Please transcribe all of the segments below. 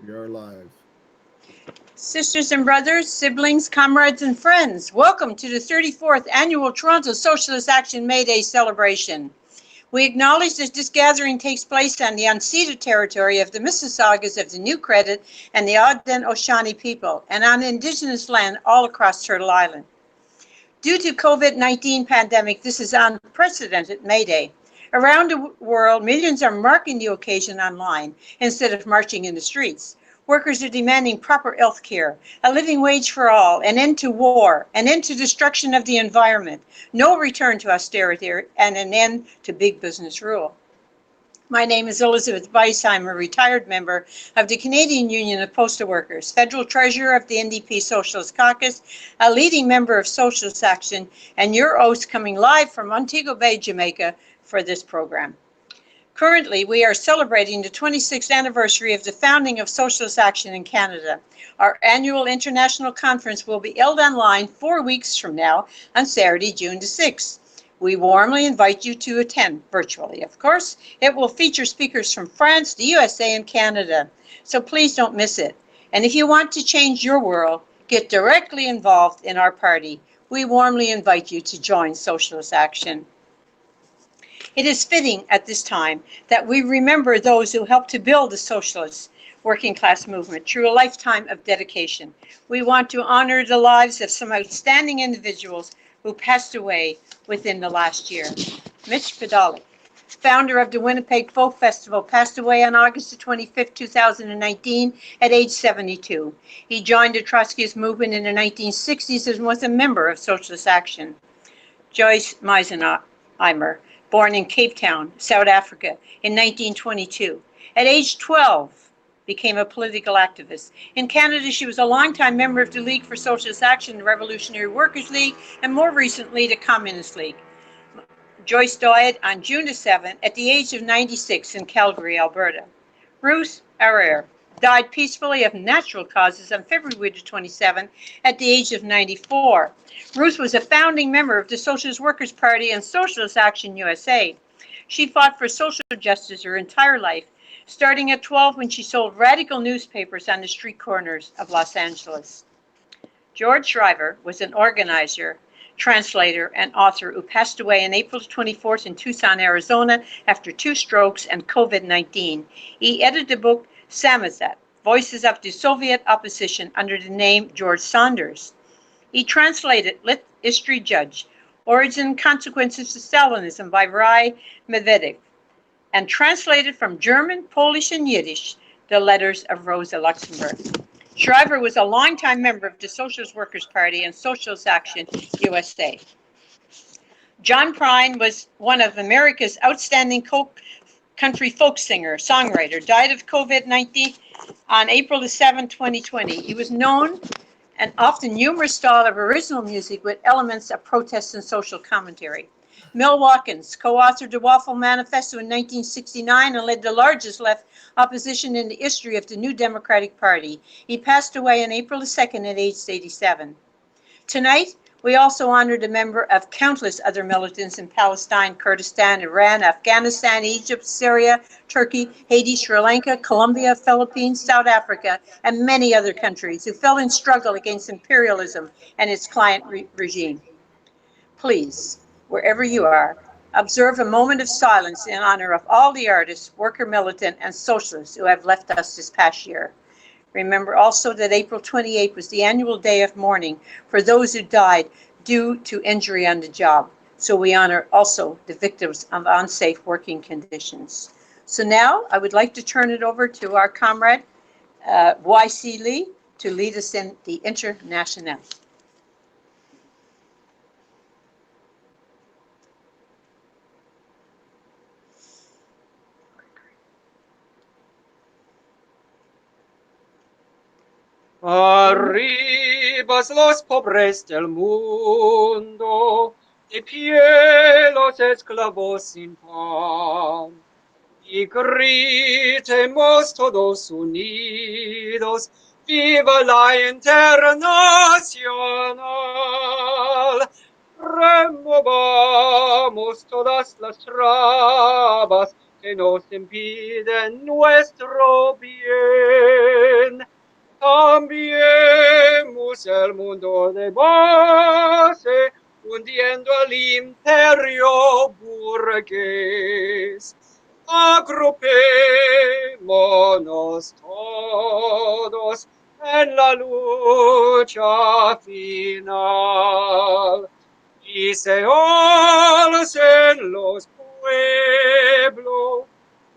We are live. Sisters and brothers, siblings, comrades, and friends, welcome to the 34th Annual Toronto Socialist Action May Day celebration. We acknowledge that this gathering takes place on the unceded territory of the Mississaugas of the New Credit and the Haudenosaunee people, and on Indigenous land all across Turtle Island. Due to COVID-19 pandemic, this is unprecedented May Day. Around the world, millions are marking the occasion online instead of marching in the streets. Workers are demanding proper health care, a living wage for all, an end to war, an end to destruction of the environment, no return to austerity, and an end to big business rule. My name is Elizabeth Weiss. I'm a retired member of the Canadian Union of Postal Workers, federal treasurer of the NDP Socialist Caucus, a leading member of Socialist Action, and your host coming live from Montego Bay, Jamaica for this program. Currently, we are celebrating the 26th anniversary of the founding of Socialist Action in Canada. Our annual international conference will be held online 4 weeks from now on Saturday, June the 6th. We warmly invite you to attend virtually, of course. It will feature speakers from France, the USA, and Canada. So please don't miss it. And if you want to change your world, get directly involved in our party. We warmly invite you to join Socialist Action. It is fitting at this time that we remember those who helped to build the socialist working class movement through a lifetime of dedication. We want to honor the lives of some outstanding individuals who passed away within the last year. Mitch Podolak, founder of the Winnipeg Folk Festival, passed away on August 25, 2019 at age 72. He joined the Trotskyist movement in the 1960s and was a member of Socialist Action. Joyce Meisenheimer, born in Cape Town, South Africa in 1922. At age 12, became a political activist. In Canada, she was a longtime member of the League for Socialist Action, the Revolutionary Workers' League, and more recently, the Communist League. Joyce died on June 7 at the age of 96 in Calgary, Alberta. Ruth Arrer died peacefully of natural causes on February 27 at the age of 94. Ruth was a founding member of the Socialist Workers' Party and Socialist Action USA. She fought for social justice her entire life, starting at 12 when she sold radical newspapers on the street corners of Los Angeles. George Shriver was an organizer, translator, and author who passed away on April 24th in Tucson, Arizona after 2 strokes and COVID-19. He edited the book Samizdat, Voices of the Soviet Opposition under the name George Saunders. He translated Lit History Judge, Origin and Consequences of Stalinism by Rai Medvedev, and translated from German, Polish, and Yiddish, the letters of Rosa Luxemburg. Shriver was a longtime member of the Socialist Workers' Party and Socialist Action USA. John Prine was one of America's outstanding country folk singer, songwriter, died of COVID-19 on April 7, 2020. He was known and often humorous style of original music with elements of protest and social commentary. Mel Watkins co-authored the Waffle Manifesto in 1969 and led the largest left opposition in the history of the New Democratic Party. He passed away on April 2nd at age 87. Tonight, we also honored a member of countless other militants in Palestine, Kurdistan, Iran, Afghanistan, Egypt, Syria, Turkey, Haiti, Sri Lanka, Colombia, Philippines, South Africa, and many other countries who fell in struggle against imperialism and its client regime. Please, wherever you are, observe a moment of silence in honor of all the artists, worker militant, and socialists who have left us this past year. Remember also that April 28 was the annual day of mourning for those who died due to injury on the job. So we honor also the victims of unsafe working conditions. So now I would like to turn it over to our comrade, Y.C. Lee, to lead us in the Internationale. Arribas los pobres del mundo, de pie los esclavos sin pan, y gritemos todos unidos, viva la Internacional. Removamos todas las trabas que nos impiden nuestro bien. Cambiemos el mundo de base, hundiendo el imperio burgués. Agrupémonos todos en la lucha final y se alcen los pueblos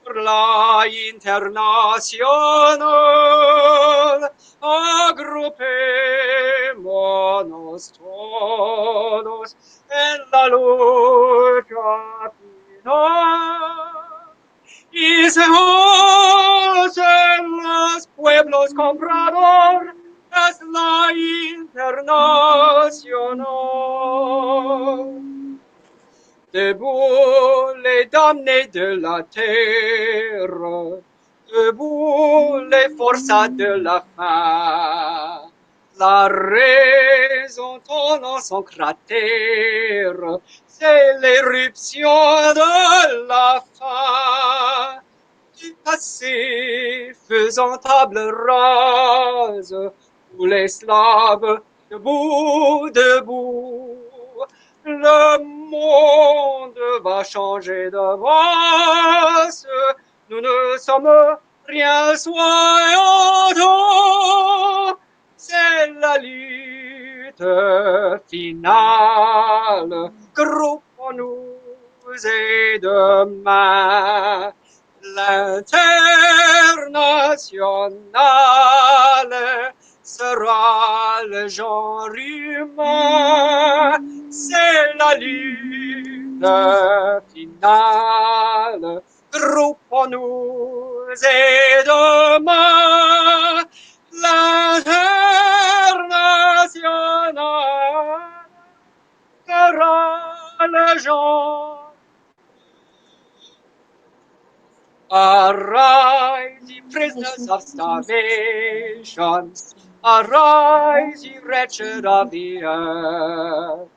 por la internacional. Agrupémonos todos en la lucha final y se alcen los pueblos compradores es la internacional. Debout les damnés de la terre, debout les forçats de la faim. La raison tournant son cratère, c'est l'éruption de la faim. Du passé faisant table rase, où les slaves, debout, debout, le monde va changer d'avance. Nous ne sommes rien soyons. C'est la lutte finale. Groupons-nous et demain l'internationale sera le genre humain. C'est la lutte finale. Groupons-nous et demain l'internationale sera le genre. Arise, ye prisoners of starvation. Arise, ye wretched of the earth.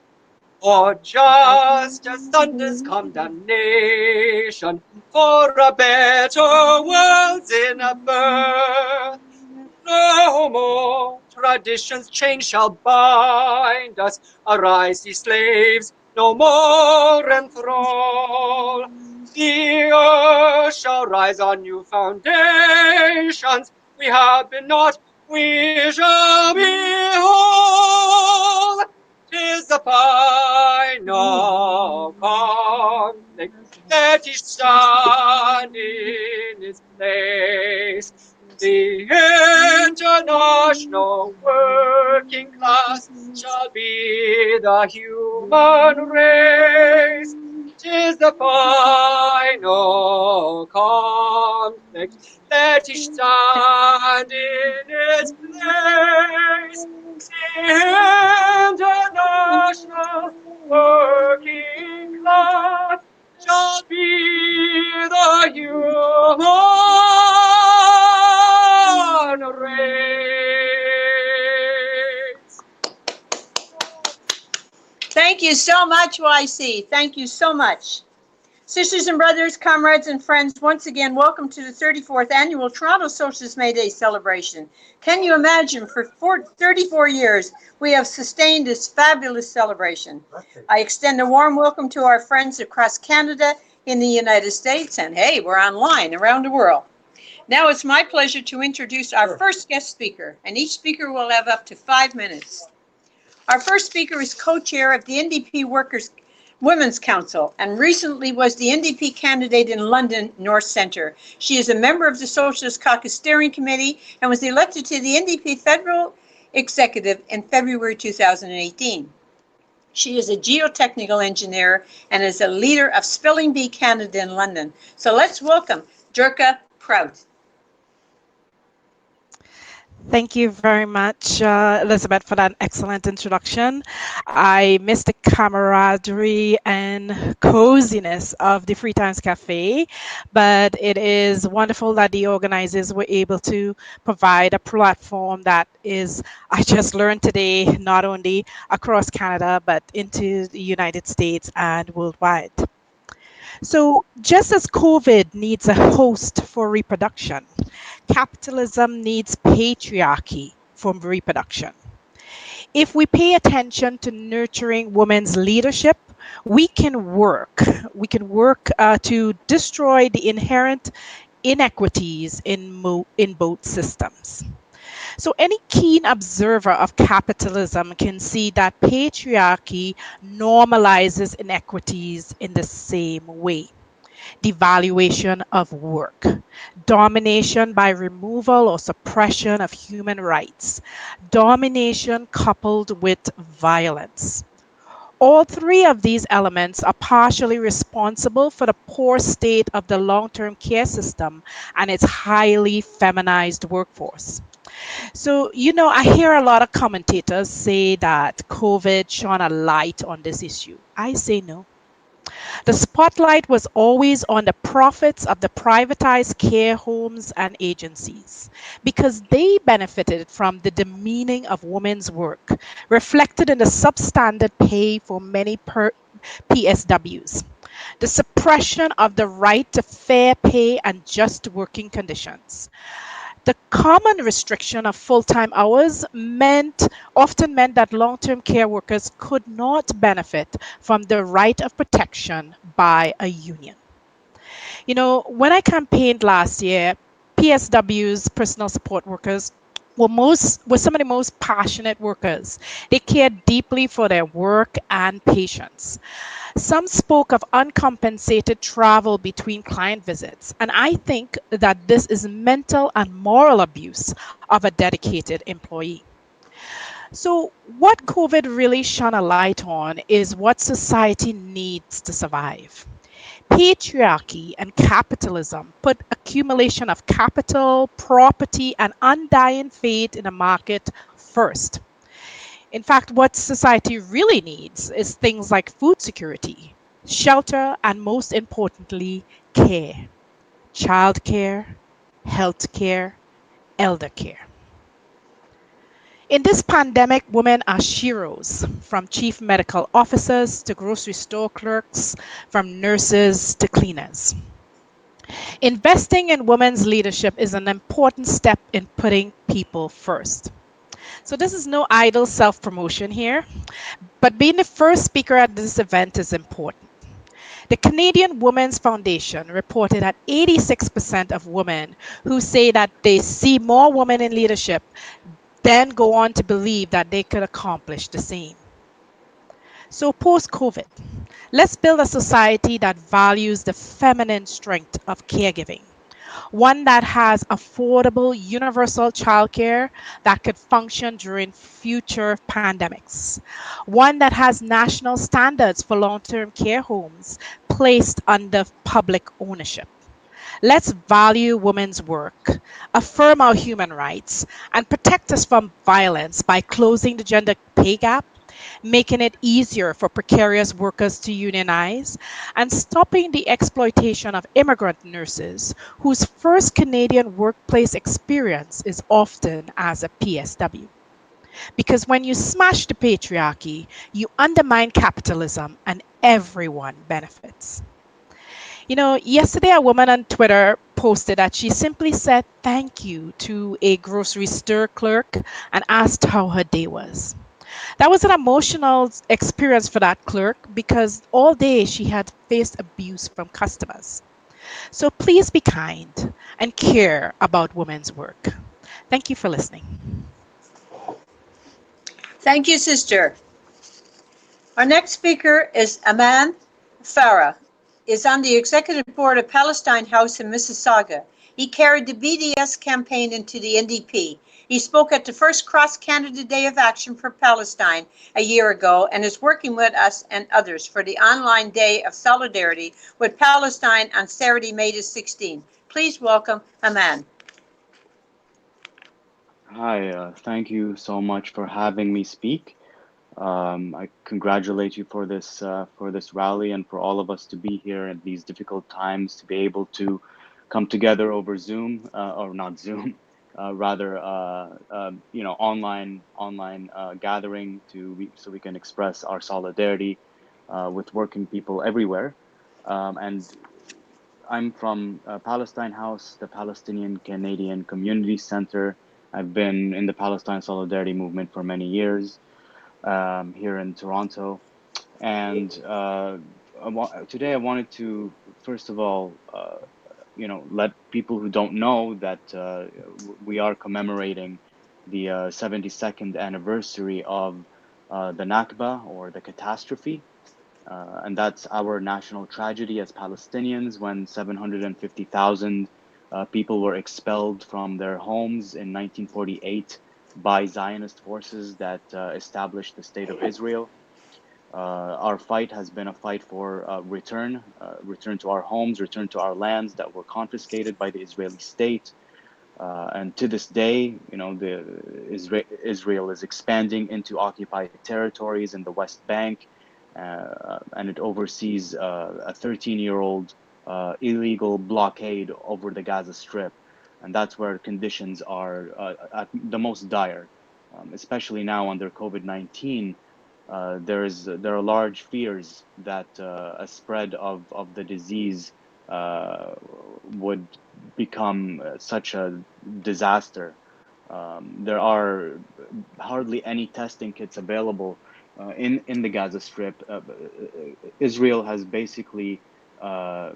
For justice thunders condemnation, for a better world's in a birth. No more traditions chains shall bind us. Arise, ye slaves, no more enthrall. The earth shall rise on new foundations. We have been not, we shall be whole. 'Tis the final conflict. Let each stand in its place. The international working class shall be the human race. 'Tis the final conflict. Let each stand in its place. The international working class shall be the human race. Thank you so much, YC. Thank you so much. Sisters and brothers, comrades and friends, once again, welcome to the 34th Annual Toronto Socialist May Day celebration. Can you imagine, for 34 years, we have sustained this fabulous celebration. I extend a warm welcome to our friends across Canada, in the United States, and hey, we're online around the world. Now it's my pleasure to introduce our first guest speaker, and each speaker will have up to 5 minutes. Our first speaker is co-chair of the NDP Workers' Women's Council and recently was the NDP candidate in London North Centre. She is a member of the Socialist Caucus Steering Committee and was elected to the NDP Federal Executive in February 2018. She is a geotechnical engineer and is a leader of Spelling Bee Canada in London. So let's welcome Dirka Prout. Thank you very much, Elizabeth, for that excellent introduction. I miss the camaraderie and coziness of the Free Times Cafe, but it is wonderful that the organizers were able to provide a platform that is, I just learned today, not only across Canada, but into the United States and worldwide. So, just as COVID needs a host for reproduction, capitalism needs patriarchy for reproduction. If we pay attention to nurturing women's leadership, we can work. We can work to destroy the inherent inequities in both systems. So, any keen observer of capitalism can see that patriarchy normalizes inequities in the same way. Devaluation of work, domination by removal or suppression of human rights, domination coupled with violence. All three of these elements are partially responsible for the poor state of the long term care system and its highly feminized workforce. So, I hear a lot of commentators say that COVID shone a light on this issue. I say no. The spotlight was always on the profits of the privatized care homes and agencies because they benefited from the demeaning of women's work, reflected in the substandard pay for many PSWs, the suppression of the right to fair pay and just working conditions. The common restriction of full-time hours often meant that long-term care workers could not benefit from the right of protection by a union. When I campaigned last year, PSWs, personal support workers, were some of the most passionate workers. They cared deeply for their work and patients. Some spoke of uncompensated travel between client visits, and I think that this is mental and moral abuse of a dedicated employee. So, what COVID really shone a light on is what society needs to survive. Patriarchy and capitalism put accumulation of capital, property, and undying faith in the market first. In fact, what society really needs is things like food security, shelter, and most importantly, care, childcare, health care, elder care. In this pandemic, women are sheroes, from chief medical officers to grocery store clerks, from nurses to cleaners. Investing in women's leadership is an important step in putting people first. So, this is no idle self promotion here, but being the first speaker at this event is important. The Canadian Women's Foundation reported that 86% of women who say that they see more women in leadership then go on to believe that they could accomplish the same. So, post COVID, let's build a society that values the feminine strength of caregiving, one that has affordable universal childcare that could function during future pandemics, one that has national standards for long term care homes placed under public ownership. Let's value women's work, affirm our human rights, and protect us from violence by closing the gender pay gap, making it easier for precarious workers to unionize, and stopping the exploitation of immigrant nurses whose first Canadian workplace experience is often as a PSW. Because when you smash the patriarchy, you undermine capitalism and everyone benefits. Yesterday a woman on Twitter posted that she simply said thank you to a grocery store clerk and asked how her day was. That was an emotional experience for that clerk because all day she had faced abuse from customers. So please be kind and care about women's work. Thank you for listening. Thank you, sister. Our next speaker is Hammam Farah. Is on the executive board of Palestine House in Mississauga. He carried the BDS campaign into the NDP. He spoke at the first Cross Canada Day of Action for Palestine a year ago and is working with us and others for the online Day of Solidarity with Palestine on Saturday, May the 16th. Please welcome Hammam. Hi, thank you so much for having me speak. I congratulate you for this rally and for all of us to be here at these difficult times to be able to come together over Zoom or not Zoom, rather online gathering so we can express our solidarity with working people everywhere. And I'm from Palestine House, the Palestinian Canadian Community Center. I've been in the Palestine Solidarity Movement for many years here in Toronto. And today I wanted to, first of all, let people who don't know that we are commemorating the 72nd anniversary of the Nakba, or the catastrophe. And that's our national tragedy as Palestinians, when 750,000 people were expelled from their homes in 1948 by Zionist forces that established the State of Israel. Our fight has been a fight for return to our homes, return to our lands that were confiscated by the Israeli state. And to this day, Israel is expanding into occupied territories in the West Bank, and it oversees a 13-year-old illegal blockade over the Gaza Strip, and that's where conditions are at the most dire, especially now under COVID-19. There are large fears that a spread of the disease would become such a disaster. There are hardly any testing kits available in the Gaza Strip. Israel has basically uh,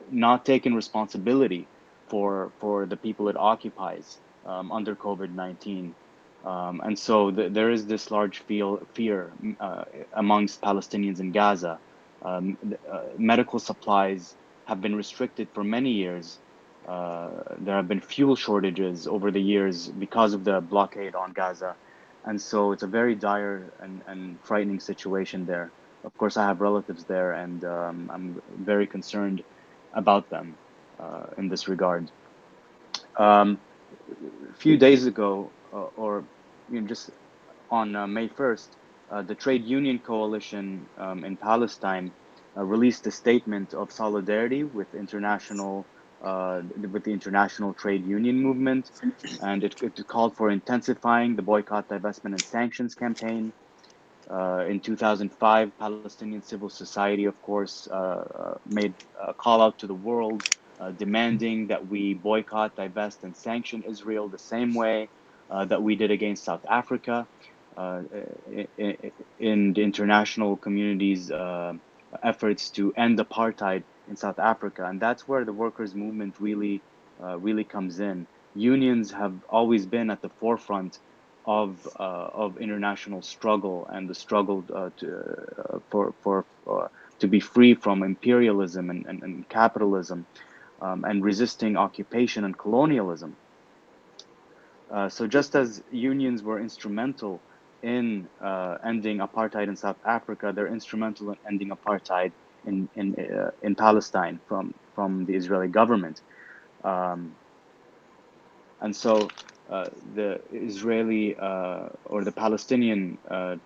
not taken responsibility for the people it occupies under COVID-19. And so there is this large fear amongst Palestinians in Gaza. Medical supplies have been restricted for many years. There have been fuel shortages over the years because of the blockade on Gaza. And so it's a very dire and frightening situation there. Of course, I have relatives there, and I'm very concerned about them in this regard. A few days ago, or just on May 1st, the Trade Union Coalition in Palestine released a statement of solidarity with the international trade union movement, and it called for intensifying the boycott, divestment, and sanctions campaign. In 2005, Palestinian civil society, of course, made a call out to the world demanding that we boycott, divest, and sanction Israel the same way that we did against South Africa, uh, in the international community's efforts to end apartheid in South Africa. And that's where the workers' movement really comes in. Unions have always been at the forefront of international struggle, and the struggle to be free from imperialism and capitalism, and resisting occupation and colonialism. So just as unions were instrumental in ending apartheid in South Africa, they're instrumental in ending apartheid in Palestine from the Israeli government. Um, And so the Israeli or the Palestinian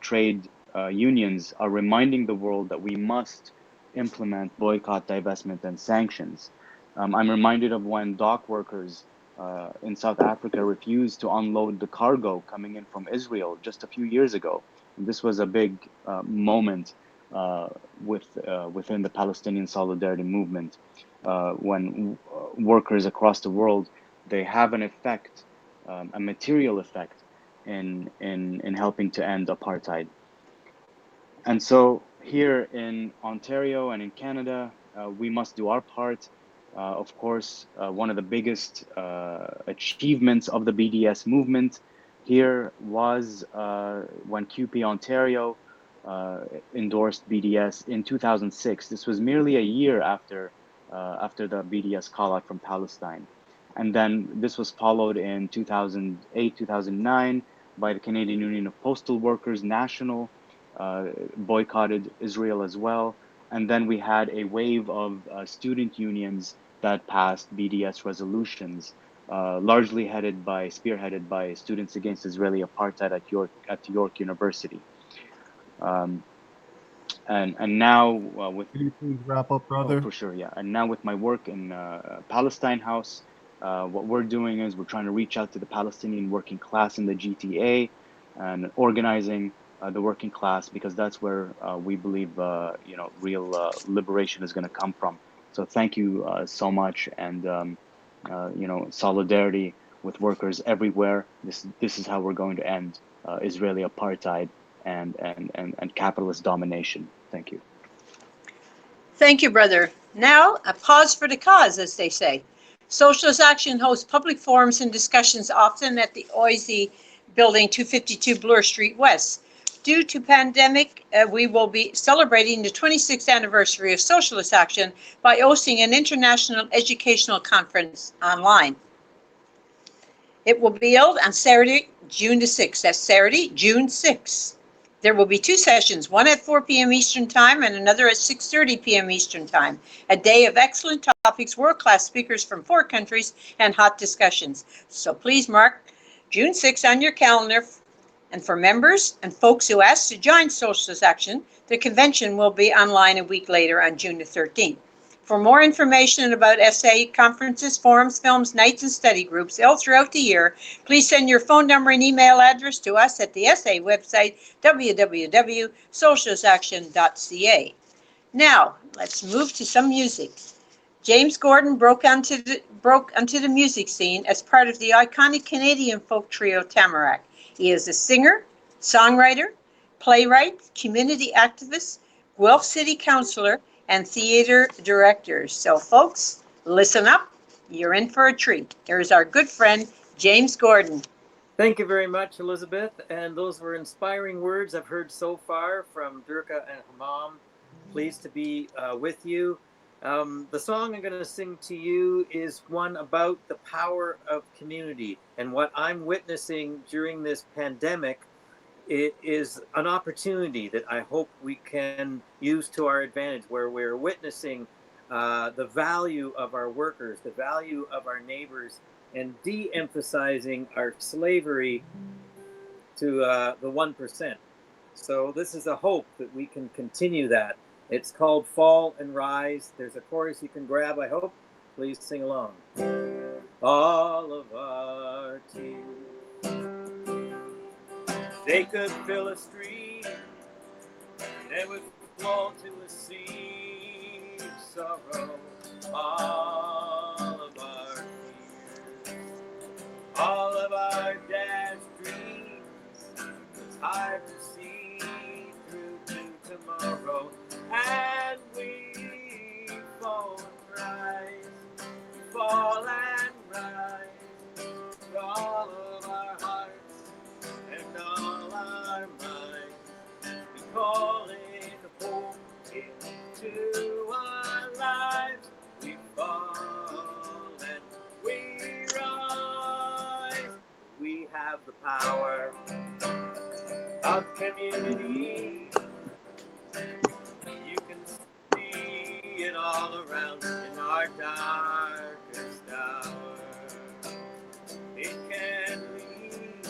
trade unions are reminding the world that we must implement boycott, divestment, and sanctions. I'm reminded of when dock workers in South Africa refused to unload the cargo coming in from Israel just a few years ago. And this was a big moment within the Palestinian solidarity movement, when workers across the world, they have an effect, a material effect in helping to end apartheid. And so here in Ontario and in Canada, we must do our part. Of course, one of the biggest achievements of the BDS movement here was when QP Ontario endorsed BDS in 2006. This was merely a year after the BDS call out from Palestine. And then this was followed in 2008, 2009 by the Canadian Union of Postal Workers National, boycotted Israel as well. And then we had a wave of student unions that passed BDS resolutions, largely spearheaded by Students Against Israeli Apartheid at York University. Um, and now with Can you please wrap up, Oh, brother? for sure, yeah. And now with my work in Palestine House, what we're doing is we're trying to reach out to the Palestinian working class in the GTA and organizing the working class, because that's where we believe real liberation is going to come from. So thank you so much, and solidarity with workers everywhere. This is how we're going to end Israeli apartheid and capitalist domination. Thank you. Thank you, brother. Now, a pause for the cause, as they say. Socialist Action hosts public forums and discussions often at the Y.C. building, 252 Bloor Street West. Due to pandemic, we will be celebrating the 26th anniversary of Socialist Action by hosting an international educational conference online. It will be held on Saturday, June the 6th. That's Saturday, June 6th. There will be two sessions, one at 4 p.m. Eastern Time and another at 6:30 p.m. Eastern Time. A day of excellent topics, world-class speakers from 4 countries, and hot discussions. So please mark June 6th on your calendar. And for members and folks who ask to join Socialist Action, the convention will be online a week later on June the 13th. For more information about SA conferences, forums, films, nights, and study groups held throughout the year, please send your phone number and email address to us at the SA website, www.socialistaction.ca. Now, let's move to some music. James Gordon broke onto the music scene as part of the iconic Canadian folk trio Tamarack. He is a singer, songwriter, playwright, community activist, Guelph City Councillor, and theater director. So folks, listen up. You're in for a treat. Here's our good friend, James Gordon. Thank you very much, Elizabeth. And those were inspiring words I've heard so far from Dirka and Hammam. Pleased to be with you. The song I'm going to sing to you is one about the power of community. And what I'm witnessing during this pandemic, it is an opportunity that I hope we can use to our advantage, where we're witnessing the value of our workers, the value of our neighbors, and de-emphasizing our slavery to the 1%. So this is a hope that we can continue that. It's called Fall and Rise. There's a chorus you can grab, I hope. Please sing along. All of our tears, they could fill a stream, and would flow to a sea of sorrow. All of our fears, all of our dashed dreams, it's hard to see through to tomorrow. And we fall and rise, fall and rise, with all of our hearts and all our minds. We call in hope into our lives. We fall and we rise. We have the power of community. You can see it all around in our darkest hour. It can lead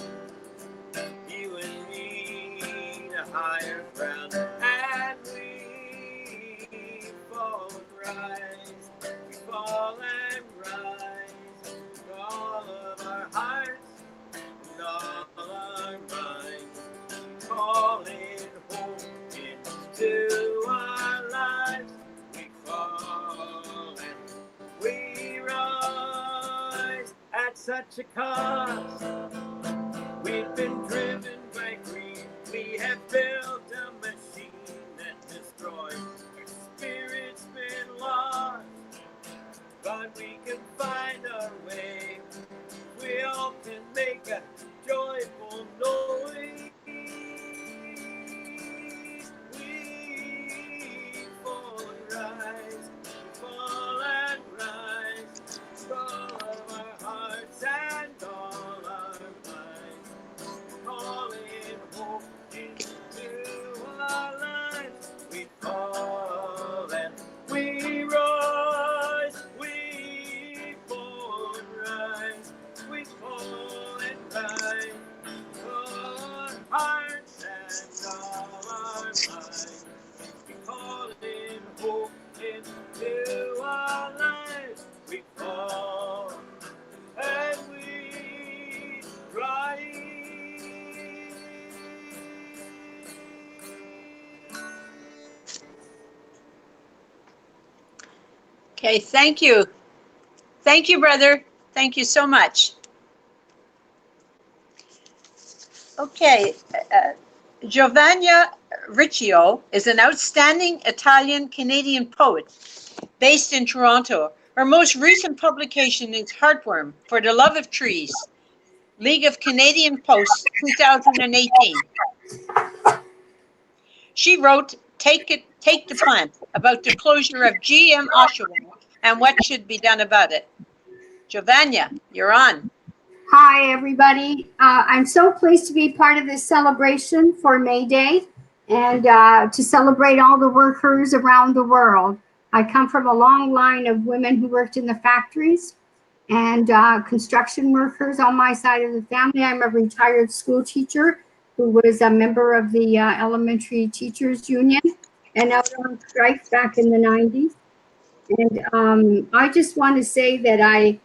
you and me to higher ground, and we fall and rise. We fall and rise with all of our hearts and all our minds. We call in hope into our lives. We fall and we rise at such a cost. We've been driven by greed. We have built a machine that destroys. Our spirit's been lost, but we can find our way. We often make a joyful noise. We fall and rise, fall and rise, all of our hearts and all our minds. Calling hope into our lives. We fall and we rise. We fall and rise. We fall and rise. Okay, thank you. Thank you, brother. Thank you so much. Okay, Giovanna Riccio is an outstanding Italian-Canadian poet based in Toronto. Her most recent publication is Heartworm, For the Love of Trees, League of Canadian Posts, 2018. She wrote Take the Plant, about the closure of GM Oshawa and what should be done about it. Giovanna, you're on. Hi, everybody. I'm so pleased to be part of this celebration for May Day and to celebrate all the workers around the world. I come from a long line of women who worked in the factories and construction workers on my side of the family. I'm a retired school teacher who was a member of the Elementary Teachers Union and out on strike back in the 90s. And I just want to say that I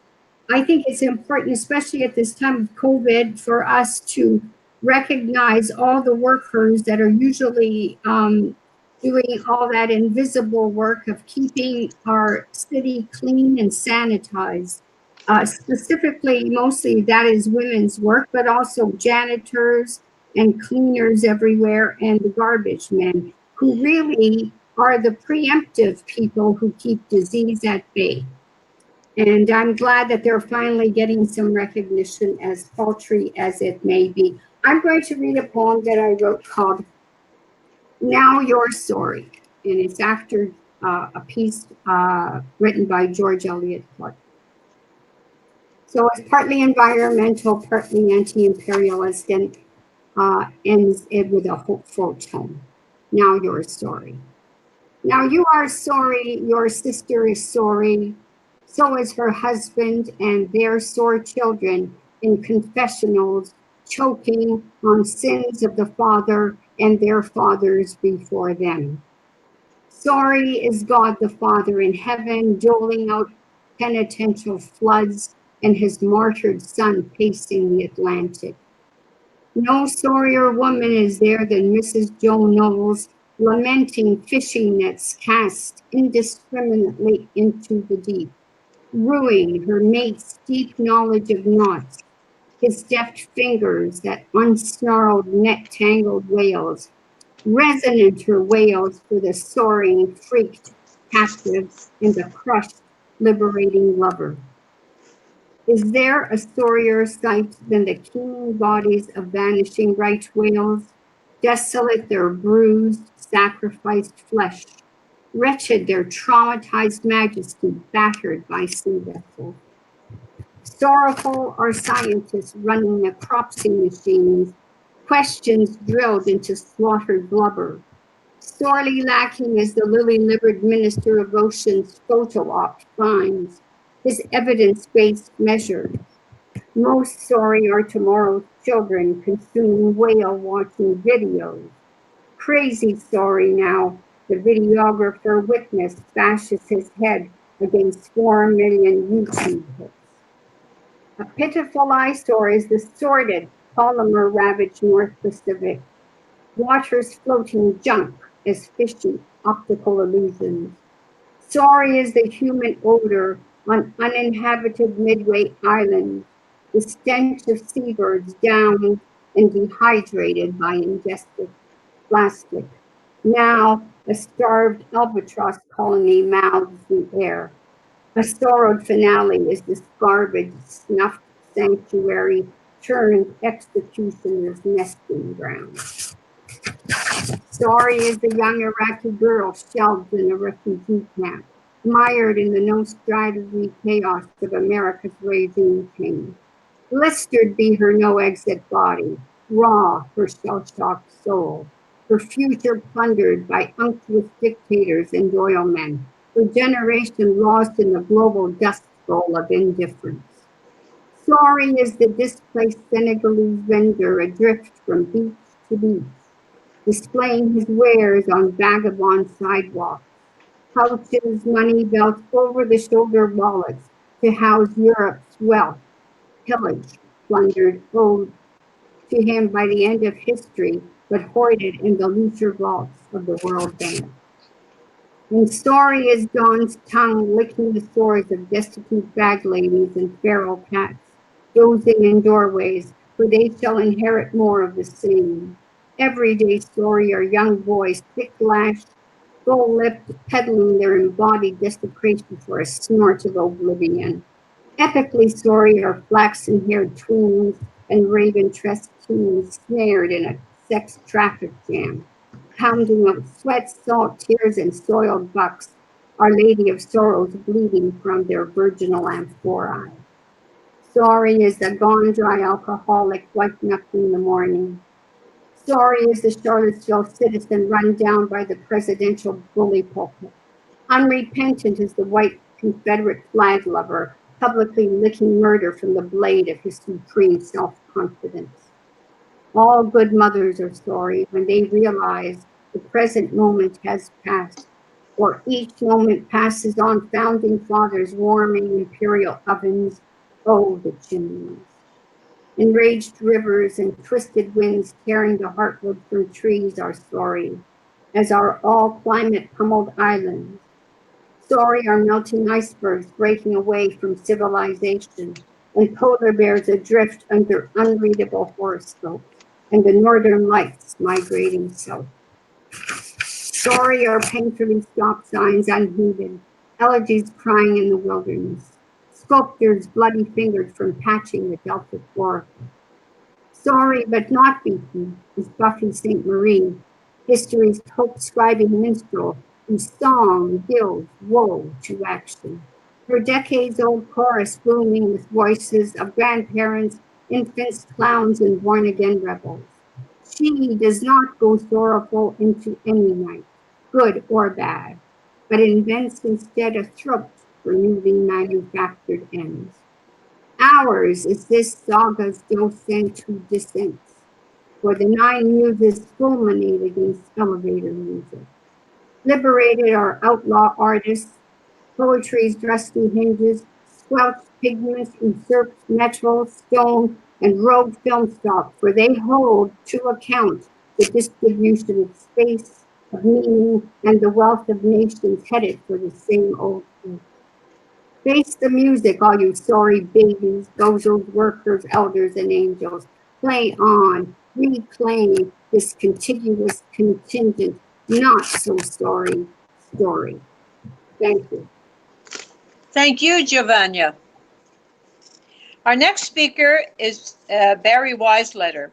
think it's important, especially at this time of COVID, for us to recognize all the workers that are usually doing all that invisible work of keeping our city clean and sanitized. Specifically, mostly that is women's work, but also janitors and cleaners everywhere and the garbage men, who really are the preemptive people who keep disease at bay. And I'm glad that they're finally getting some recognition, as paltry as it may be. I'm going to read a poem that I wrote called Now You're Sorry. And it's after a piece written by George Eliot Clarke. So it's partly environmental, partly anti-imperialist, and ends it with a hopeful tone. Now you're sorry. Now you are sorry, your sister is sorry, so is her husband and their sore children in confessionals, choking on sins of the father and their fathers before them. Sorry is God the Father in heaven, doling out penitential floods, and his martyred son pacing the Atlantic. No sorrier woman is there than Mrs. Joe Knowles, lamenting fishing nets cast indiscriminately into the deep, rueing her mate's deep knowledge of knots, his deft fingers that unsnarled net-tangled whales, resonant her wails for the soaring, freaked captive and the crushed, liberating lover. Is there a sorrier sight than the keen bodies of vanishing right whales, desolate their bruised, sacrificed flesh, wretched their traumatized majesty battered by sea vessels? Sorrowful are scientists running necropsy machines, questions drilled into slaughtered blubber. Sorely lacking is the lily-livered minister of ocean's photo-op finds, his evidence-based measure. Most sorry are tomorrow's children consuming whale-watching videos. Crazy sorry now, the videographer witness bashes his head against 4 million YouTube hits. A pitiful eyesore is the sordid, polymer-ravaged North Pacific. Waters floating junk as fishy optical illusions. Sorry is the human odor on uninhabited Midway Island, the stench of seabirds downed and dehydrated by ingested plastic. Now, a starved albatross colony mouths the air. A sorrowed finale is this garbage snuffed sanctuary turned executioner's nesting ground. Sorry is the young Iraqi girl shelved in a refugee camp, mired in the no-strategy chaos of America's raging pain. Blistered be her no-exit body, raw her shell-shocked soul, her future plundered by unctuous dictators and oilmen, her generation lost in the global dust bowl of indifference. Sorry is the displaced Senegalese vendor adrift from beach to beach, displaying his wares on vagabond sidewalks, pouches, money belts, over-the-shoulder wallets to house Europe's wealth, pillaged, plundered, owed to him by the end of history, but hoarded in the looser vaults of the World Bank. And sorry is Dawn's tongue licking the sores of destitute bag ladies and feral cats, dozing in doorways, for they shall inherit more of the same. Everyday story are young boys, thick-lashed, full-lipped, peddling their embodied desecration for a snort of oblivion. Epically sorry are flaxen-haired tweens and raven-tressed teens snared in a sex traffic jam, pounding of sweat, salt, tears, and soiled bucks, Our Lady of Sorrows bleeding from their virginal amphorae. Sorry is the gone dry alcoholic waking up in the morning. Sorry is the Charlottesville citizen run down by the presidential bully pulpit. Unrepentant is the white Confederate flag lover, publicly licking murder from the blade of his supreme self-confidence. All good mothers are sorry when they realize the present moment has passed, or each moment passes on founding fathers warming imperial ovens. Oh, the chimneys. Enraged rivers and twisted winds tearing the heartwood from trees are sorry, as are all climate pummeled islands. Sorry are melting icebergs breaking away from civilization, and polar bears adrift under unreadable horoscopes, and the northern lights migrating south. Sorry are painterly stop signs unheeded, elegies crying in the wilderness, sculptors bloody fingered from patching the Delta chlorophyll. Sorry but not beaten is Buffy St. Marie, history's hope-scribing minstrel whose song gilds woe to action. Her decades-old chorus booming with voices of grandparents, infants, clowns, and born-again rebels. She does not go sorrowful into any night, good or bad, but invents instead a throat for newly manufactured ends. Ours is this saga's docent who dissents, for the nine muses fulminate against elevator music. Liberated are outlaw artists, poetry's rusty hinges, squelched pigments, usurped metal, stone, and rogue film stock, for they hold to account the distribution of space, of meaning, and the wealth of nations headed for the same old truth. Face the music, all you sorry babies, bozos, workers, elders, and angels. Play on, reclaim this contiguous contingent, not so sorry story. Thank you. Thank you, Giovanna. Our next speaker is Barry Weisleder.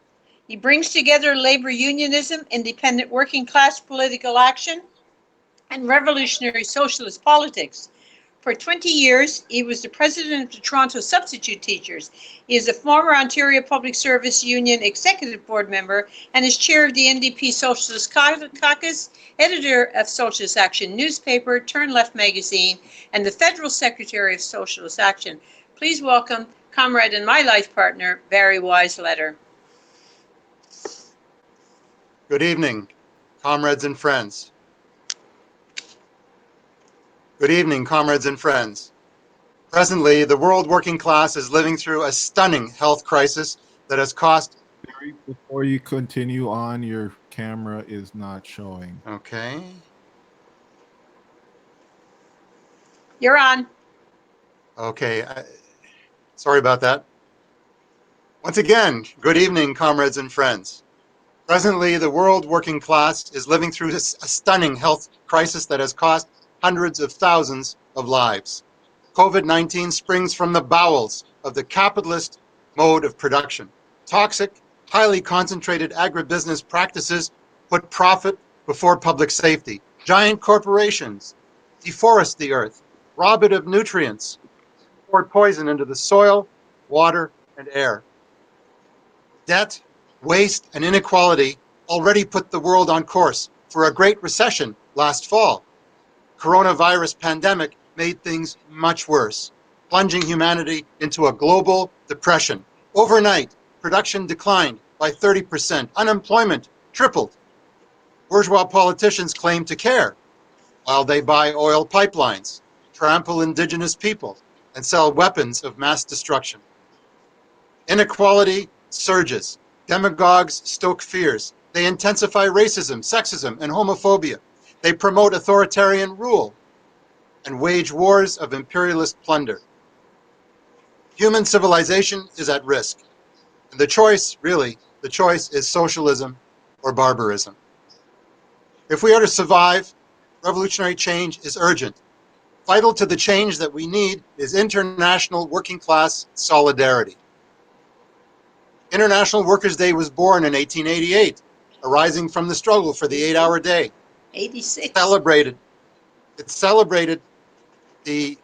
He brings together labor unionism, independent working class political action, and revolutionary socialist politics. For 20 years, he was the president of the Toronto Substitute Teachers. He is a former Ontario Public Service Union executive board member and is chair of the NDP Socialist Caucus, editor of Socialist Action newspaper, Turn Left magazine, and the federal secretary of Socialist Action. Please welcome comrade and my life partner, Barry Weisleder. Good evening, comrades and friends. Good evening, comrades and friends. Presently, the world working class is living through a stunning health crisis that has cost... Barry, before you continue on, your camera is not showing. Okay. You're on. Okay. Sorry about that. Once again, good evening, comrades and friends. Presently, the world working class is living through a stunning health crisis that has cost hundreds of thousands of lives. COVID-19 springs from the bowels of the capitalist mode of production. Toxic, highly concentrated agribusiness practices put profit before public safety. Giant corporations deforest the earth, rob it of nutrients, pour poison into the soil, water, and air. Debt, waste, and inequality already put the world on course for a great recession last fall. Coronavirus pandemic made things much worse, plunging humanity into a global depression. Overnight, production declined by 30%. Unemployment tripled. Bourgeois politicians claim to care, while they buy oil pipelines, trample indigenous people, and sell weapons of mass destruction. Inequality surges. Demagogues stoke fears. They intensify racism, sexism, and homophobia. They promote authoritarian rule and wage wars of imperialist plunder. Human civilization is at risk. And the choice is socialism or barbarism. If we are to survive, revolutionary change is urgent. Vital to the change that we need is international working class solidarity. International Workers' Day was born in 1888, arising from the struggle for the 8-hour day. 86. It celebrated the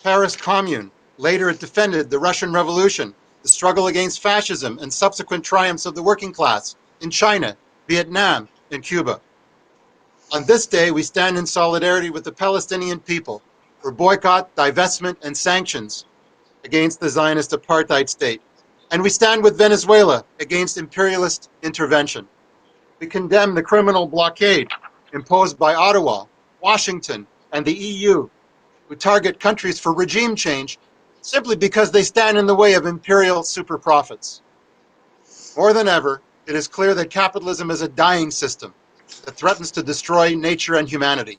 Paris Commune. Later, it defended the Russian Revolution, the struggle against fascism, and subsequent triumphs of the working class in China, Vietnam, and Cuba. On this day, we stand in solidarity with the Palestinian people for boycott, divestment, and sanctions against the Zionist apartheid state. And we stand with Venezuela against imperialist intervention. We condemn the criminal blockade imposed by Ottawa, Washington, and the EU, who target countries for regime change simply because they stand in the way of imperial super profits. More than ever, it is clear that capitalism is a dying system that threatens to destroy nature and humanity.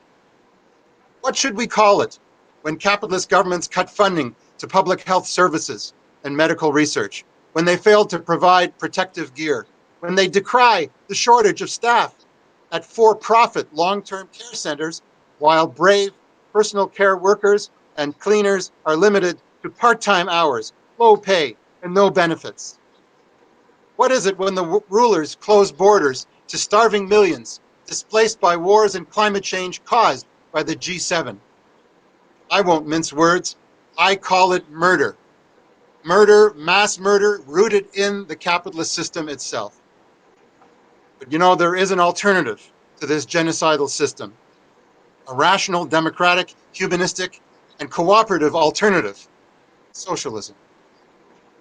What should we call it when capitalist governments cut funding to public health services and medical research, when they fail to provide protective gear, when they decry the shortage of staff at for-profit long-term care centers, while brave personal care workers and cleaners are limited to part-time hours, low pay, and no benefits? What is it when the rulers close borders to starving millions displaced by wars and climate change caused by the G7? I won't mince words. I call it murder. Murder, mass murder, rooted in the capitalist system itself. But you know, there is an alternative to this genocidal system. A rational, democratic, humanistic, and cooperative alternative: socialism.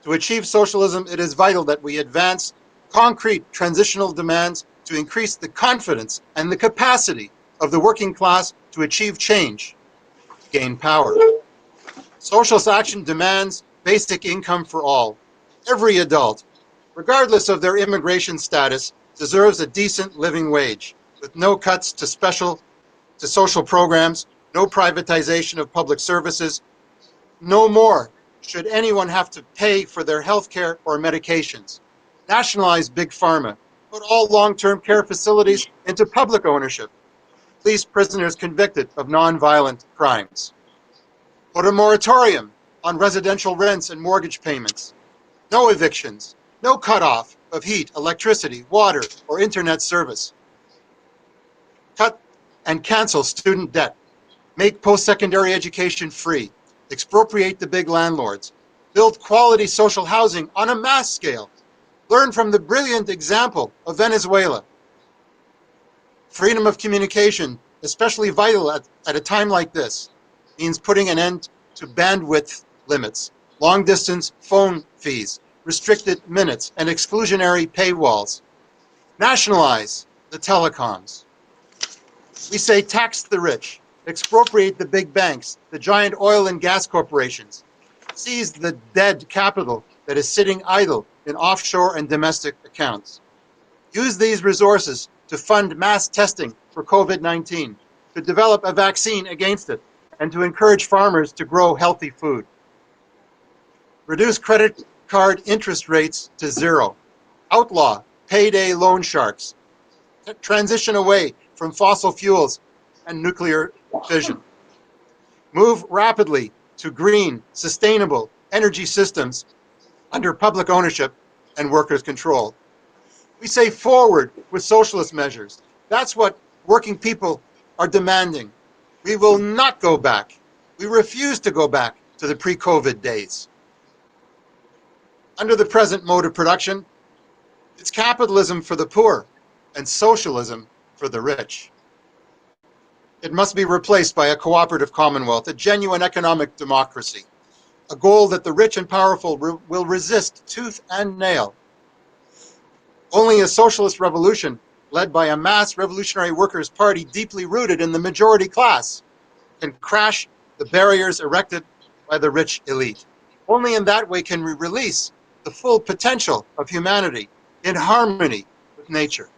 To achieve socialism, it is vital that we advance concrete transitional demands to increase the confidence and the capacity of the working class to achieve change, to gain power. Socialist action demands basic income for all. Every adult, regardless of their immigration status, deserves a decent living wage, with no cuts to social programs, no privatization of public services, no more should anyone have to pay for their health care or medications. Nationalize Big Pharma. Put all long-term care facilities into public ownership. Release prisoners convicted of non-violent crimes. Put a moratorium on residential rents and mortgage payments. No evictions. No cutoff of heat, electricity, water, or internet service. Cut and cancel student debt. Make post-secondary education free. Expropriate the big landlords. Build quality social housing on a mass scale. Learn from the brilliant example of Venezuela. Freedom of communication, especially vital at a time like this, means putting an end to bandwidth limits, long-distance phone fees, restricted minutes, and exclusionary paywalls. Nationalize the telecoms. We say tax the rich, expropriate the big banks, the giant oil and gas corporations, seize the dead capital that is sitting idle in offshore and domestic accounts. Use these resources to fund mass testing for COVID-19, to develop a vaccine against it, and to encourage farmers to grow healthy food. Reduce credit card interest rates to zero. Outlaw payday loan sharks. Transition away from fossil fuels and nuclear fission. Move rapidly to green, sustainable energy systems under public ownership and workers' control. We say forward with socialist measures. That's what working people are demanding. We will not go back. We refuse to go back to the pre-COVID days. Under the present mode of production, it's capitalism for the poor and socialism for the rich. It must be replaced by a cooperative commonwealth, a genuine economic democracy, a goal that the rich and powerful will resist tooth and nail. Only a socialist revolution led by a mass revolutionary workers' party deeply rooted in the majority class can crash the barriers erected by the rich elite. Only in that way can we release the full potential of humanity in harmony with nature.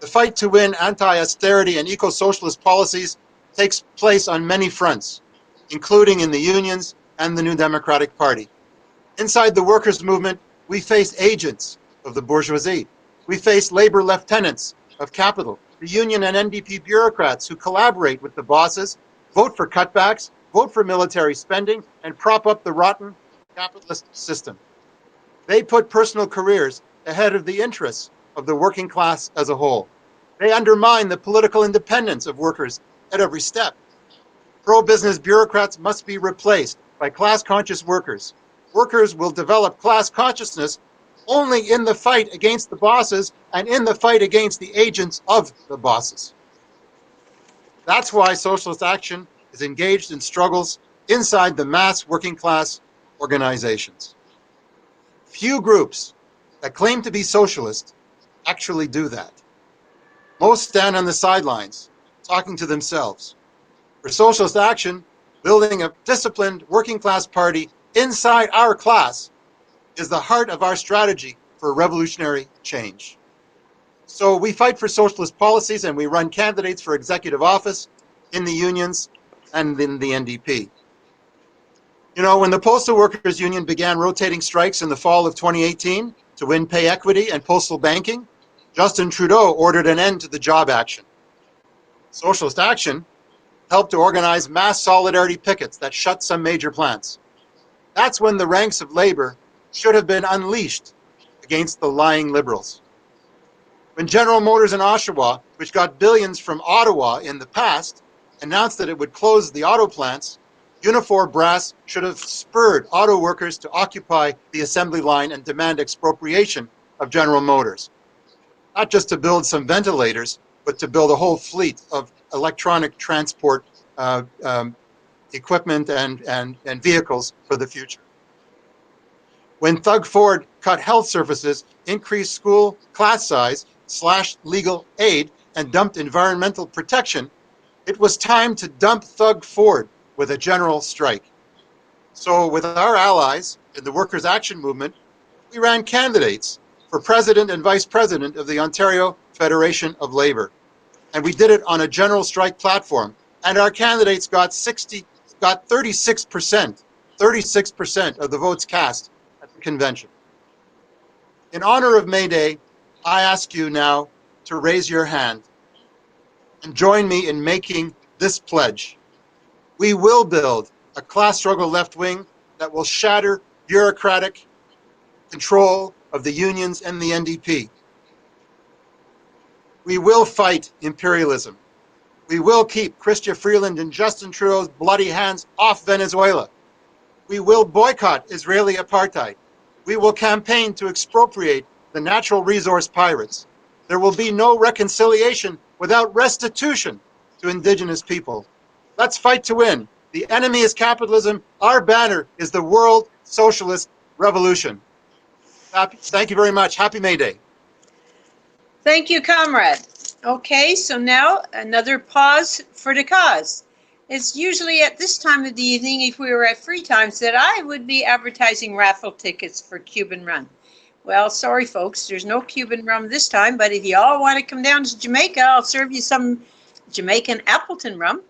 The fight to win anti-austerity and eco-socialist policies takes place on many fronts, including in the unions and the New Democratic Party. Inside the workers' movement, we face agents of the bourgeoisie. We face labor lieutenants of capital, the union and NDP bureaucrats who collaborate with the bosses, vote for cutbacks, vote for military spending, and prop up the rotten capitalist system. They put personal careers ahead of the interests of the working class as a whole. They undermine the political independence of workers at every step. Pro-business bureaucrats must be replaced by class-conscious workers. Workers will develop class consciousness only in the fight against the bosses and in the fight against the agents of the bosses. That's why Socialist Action is engaged in struggles inside the mass working class organizations. Few groups that claim to be socialist actually do that. Most stand on the sidelines, talking to themselves. For Socialist Action, building a disciplined working class party inside our class is the heart of our strategy for revolutionary change. So we fight for socialist policies and we run candidates for executive office in the unions and in the NDP. You know, when the Postal Workers Union began rotating strikes in the fall of 2018 to win pay equity and postal banking, Justin Trudeau ordered an end to the job action. Socialist Action helped to organize mass solidarity pickets that shut some major plants. That's when the ranks of labor should have been unleashed against the lying liberals. When General Motors in Oshawa, which got billions from Ottawa in the past, announced that it would close the auto plants, Unifor Brass should have spurred auto workers to occupy the assembly line and demand expropriation of General Motors. Not just to build some ventilators, but to build a whole fleet of electronic transport equipment and vehicles for the future. When Thug Ford cut health services, increased school class size, slashed legal aid, and dumped environmental protection, it was time to dump Thug Ford with a general strike. So with our allies in the Workers' Action Movement, we ran candidates for president and vice president of the Ontario Federation of Labor. And we did it on a general strike platform. And our candidates got 36% of the votes cast at the convention. In honor of May Day, I ask you now to raise your hand and join me in making this pledge. We will build a class struggle left wing that will shatter bureaucratic control of the unions and the NDP. We will fight imperialism. We will keep Chrystia Freeland and Justin Trudeau's bloody hands off Venezuela. We will boycott Israeli apartheid. We will campaign to expropriate the natural resource pirates. There will be no reconciliation without restitution to Indigenous people. Let's fight to win. The enemy is capitalism. Our banner is the World Socialist Revolution. Thank you very much. Happy May Day. Thank you, comrade. Okay, so now another pause for the cause. It's usually at this time of the evening, if we were at free times, that I would be advertising raffle tickets for Cuban Rum. Well, sorry, folks, there's no Cuban rum this time, but if you all want to come down to Jamaica, I'll serve you some Jamaican Appleton rum.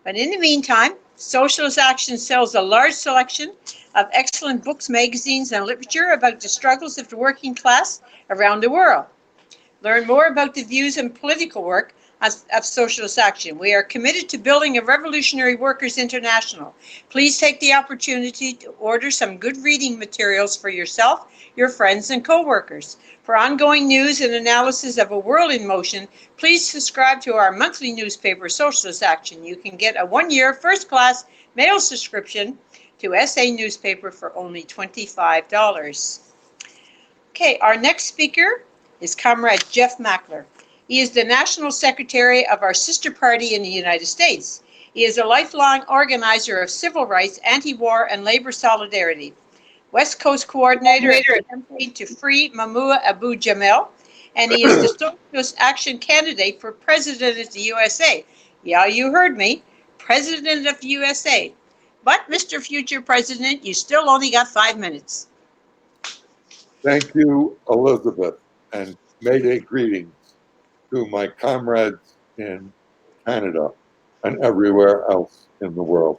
But in the meantime, Socialist Action sells a large selection of excellent books, magazines, and literature about the struggles of the working class around the world. Learn more about the views and political work of Socialist Action. We are committed to building a revolutionary workers' international. Please take the opportunity to order some good reading materials for yourself, your friends, and co-workers. For ongoing news and analysis of a world in motion, please subscribe to our monthly newspaper, Socialist Action. You can get a one-year first-class mail subscription to SA newspaper for only $25. Okay, our next speaker is Comrade Jeff Mackler. He is the National Secretary of our sister party in the United States. He is a lifelong organizer of civil rights, anti-war, and labor solidarity. West Coast Coordinator of the campaign to free Mamou Abu Jamal, and he is the Socialist Action candidate for President of the USA. Yeah, you heard me, President of the USA. But, Mr. Future President, you still only got 5 minutes. Thank you, Elizabeth, and May Day greetings to my comrades in Canada and everywhere else in the world.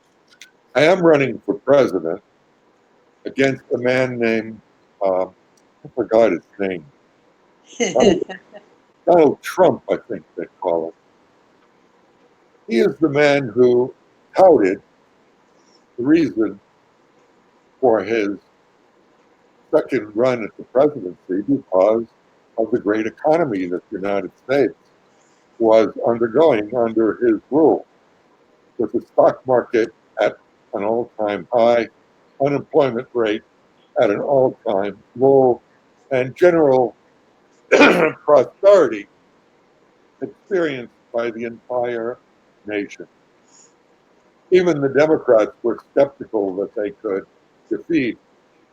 I am running for president against a man named, I forgot his name, Donald Trump, I think they call it. He is the man who touted the reason for his second run at the presidency because of the great economy that the United States was undergoing under his rule, with the stock market at an all-time high, unemployment rate at an all-time low, and general prosperity experienced by the entire nation. Even the Democrats were skeptical that they could defeat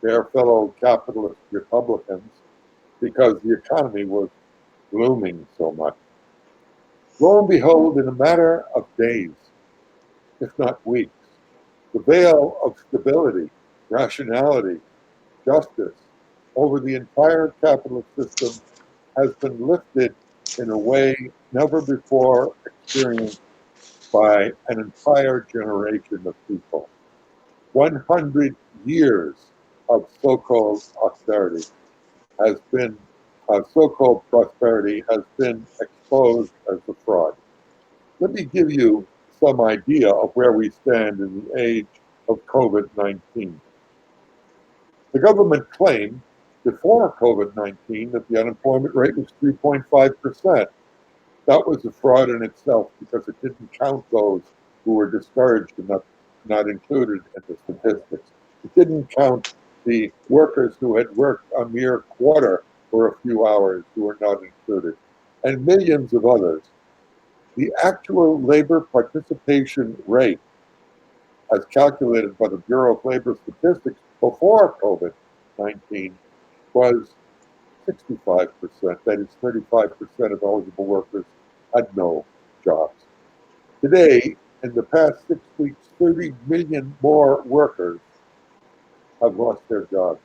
their fellow capitalist Republicans because the economy was blooming so much. Lo and behold, in a matter of days, if not weeks, the veil of stability, rationality, justice over the entire capitalist system has been lifted in a way never before experienced by an entire generation of people. 100 years of so-called austerity has been, so-called prosperity has been exposed as a fraud. Let me give you some idea of where we stand in the age of COVID-19. The government claimed before COVID-19 that the unemployment rate was 3.5%. That was a fraud in itself because it didn't count those who were discouraged and not included in the statistics. It didn't count the workers who had worked a mere quarter for a few hours who were not included, and millions of others. The actual labor participation rate, as calculated by the Bureau of Labor Statistics before COVID-19, was 65%. That is, 35% of eligible workers had no jobs. Today, in the past 6 weeks, 30 million more workers have lost their jobs.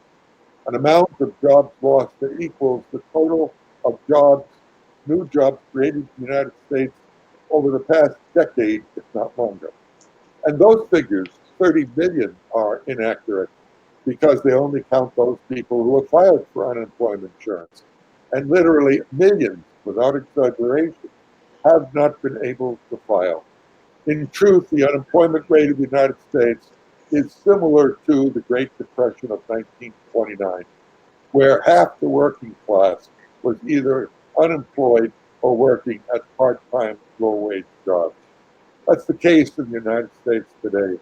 An amount of jobs lost that equals the total of jobs, new jobs created in the United States over the past decade, if not longer. And those figures, 30 million, are inaccurate because they only count those people who have filed for unemployment insurance. And literally millions, without exaggeration, have not been able to file. In truth, the unemployment rate of the United States is similar to the Great Depression of 1929, where half the working class was either unemployed or working at part-time, low-wage jobs. That's the case in the United States today,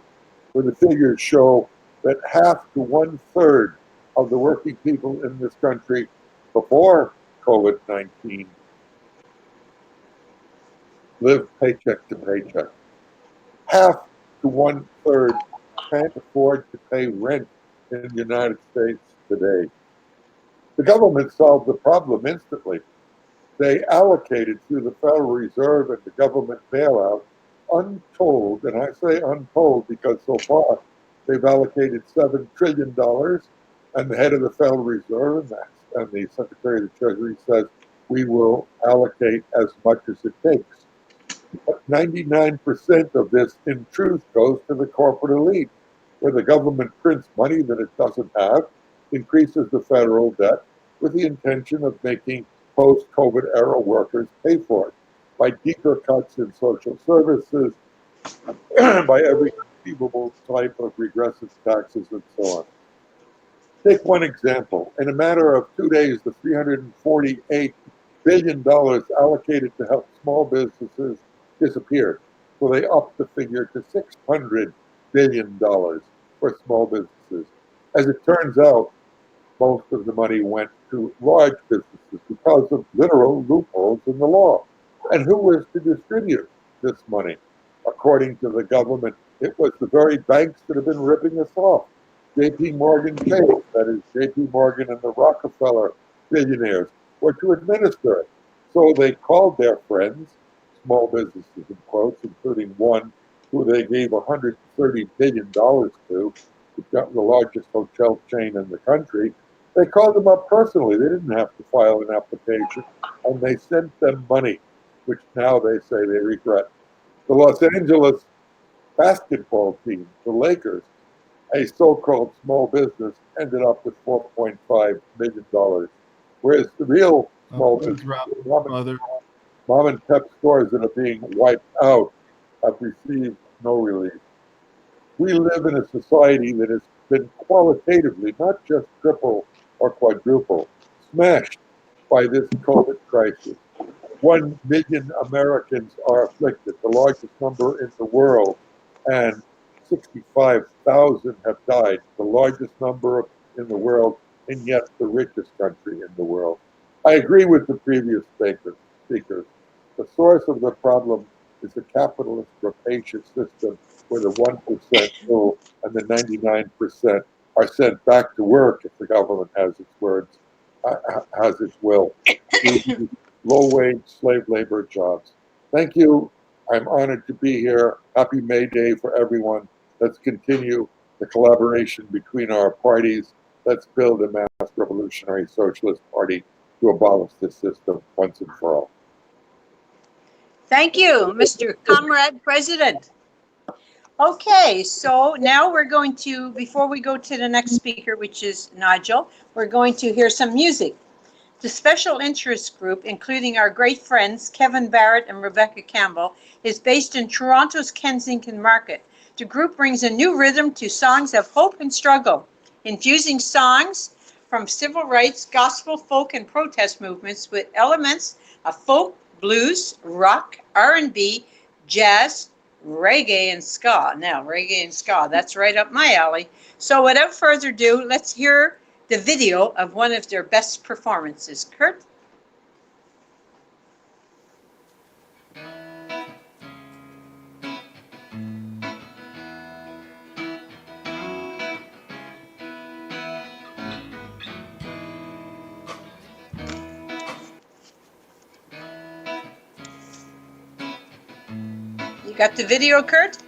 where the figures show that half to one-third of the working people in this country before COVID-19 live paycheck to paycheck. Half to one-third can't afford to pay rent in the United States today. The government solved the problem instantly. They allocated through the Federal Reserve and the government bailout untold, and I say untold because so far they've allocated $7 trillion, and the head of the Federal Reserve and the Secretary of the Treasury says we will allocate as much as it takes. But 99% of this, in truth, goes to the corporate elite, where the government prints money that it doesn't have, increases the federal debt with the intention of making post-COVID era workers pay for it by deeper cuts in social services, by every conceivable type of regressive taxes and so on. Take one example. In a matter of 2 days, the $348 billion allocated to help small businesses disappeared. So they upped the figure to $600 billion for small businesses. As it turns out, most of the money went to large businesses because of literal loopholes in the law. And who was to distribute this money? According to the government, it was the very banks that have been ripping us off. J.P. Morgan Chase, that is J.P. Morgan and the Rockefeller billionaires, were to administer it. So they called their friends, small businesses in quotes, including one who they gave $130 billion to, the largest hotel chain in the country, They called them up personally. They didn't have to file an application, and they sent them money, which now they say they regret. The Los Angeles basketball team, the Lakers, a so-called small business, ended up with $4.5 million, whereas the real small business, mom and pep stores that are being wiped out, have received no relief. We live in a society that has been qualitatively, not just triple or quadruple, smashed by this COVID crisis. 1 million Americans are afflicted, the largest number in the world, and 65,000 have died, the largest number in the world, and yet the richest country in the world. I agree with the previous speakers. The source of the problem is a capitalist rapacious system where the 1% rule and the 99% are sent back to work if the government has its will. Low-wage slave labor jobs. Thank you. I'm honored to be here. Happy May Day for everyone. Let's continue the collaboration between our parties. Let's build a mass revolutionary socialist party to abolish this system once and for all. Thank you, Mr. Comrade President. Okay, so now we're going to, before we go to the next speaker, which is Nigel, we're going to hear some music. The special interest group, including our great friends Kevin Barrett and Rebecca Campbell, is based in Toronto's Kensington Market. The group brings a new rhythm to songs of hope and struggle, infusing songs from civil rights, gospel, folk, and protest movements with elements of folk, blues, rock, R&B, jazz, reggae, and ska. Now, reggae and ska, that's right up my alley. So without further ado, let's hear the video of one of their best performances. Kurt? You got the video, Kurt?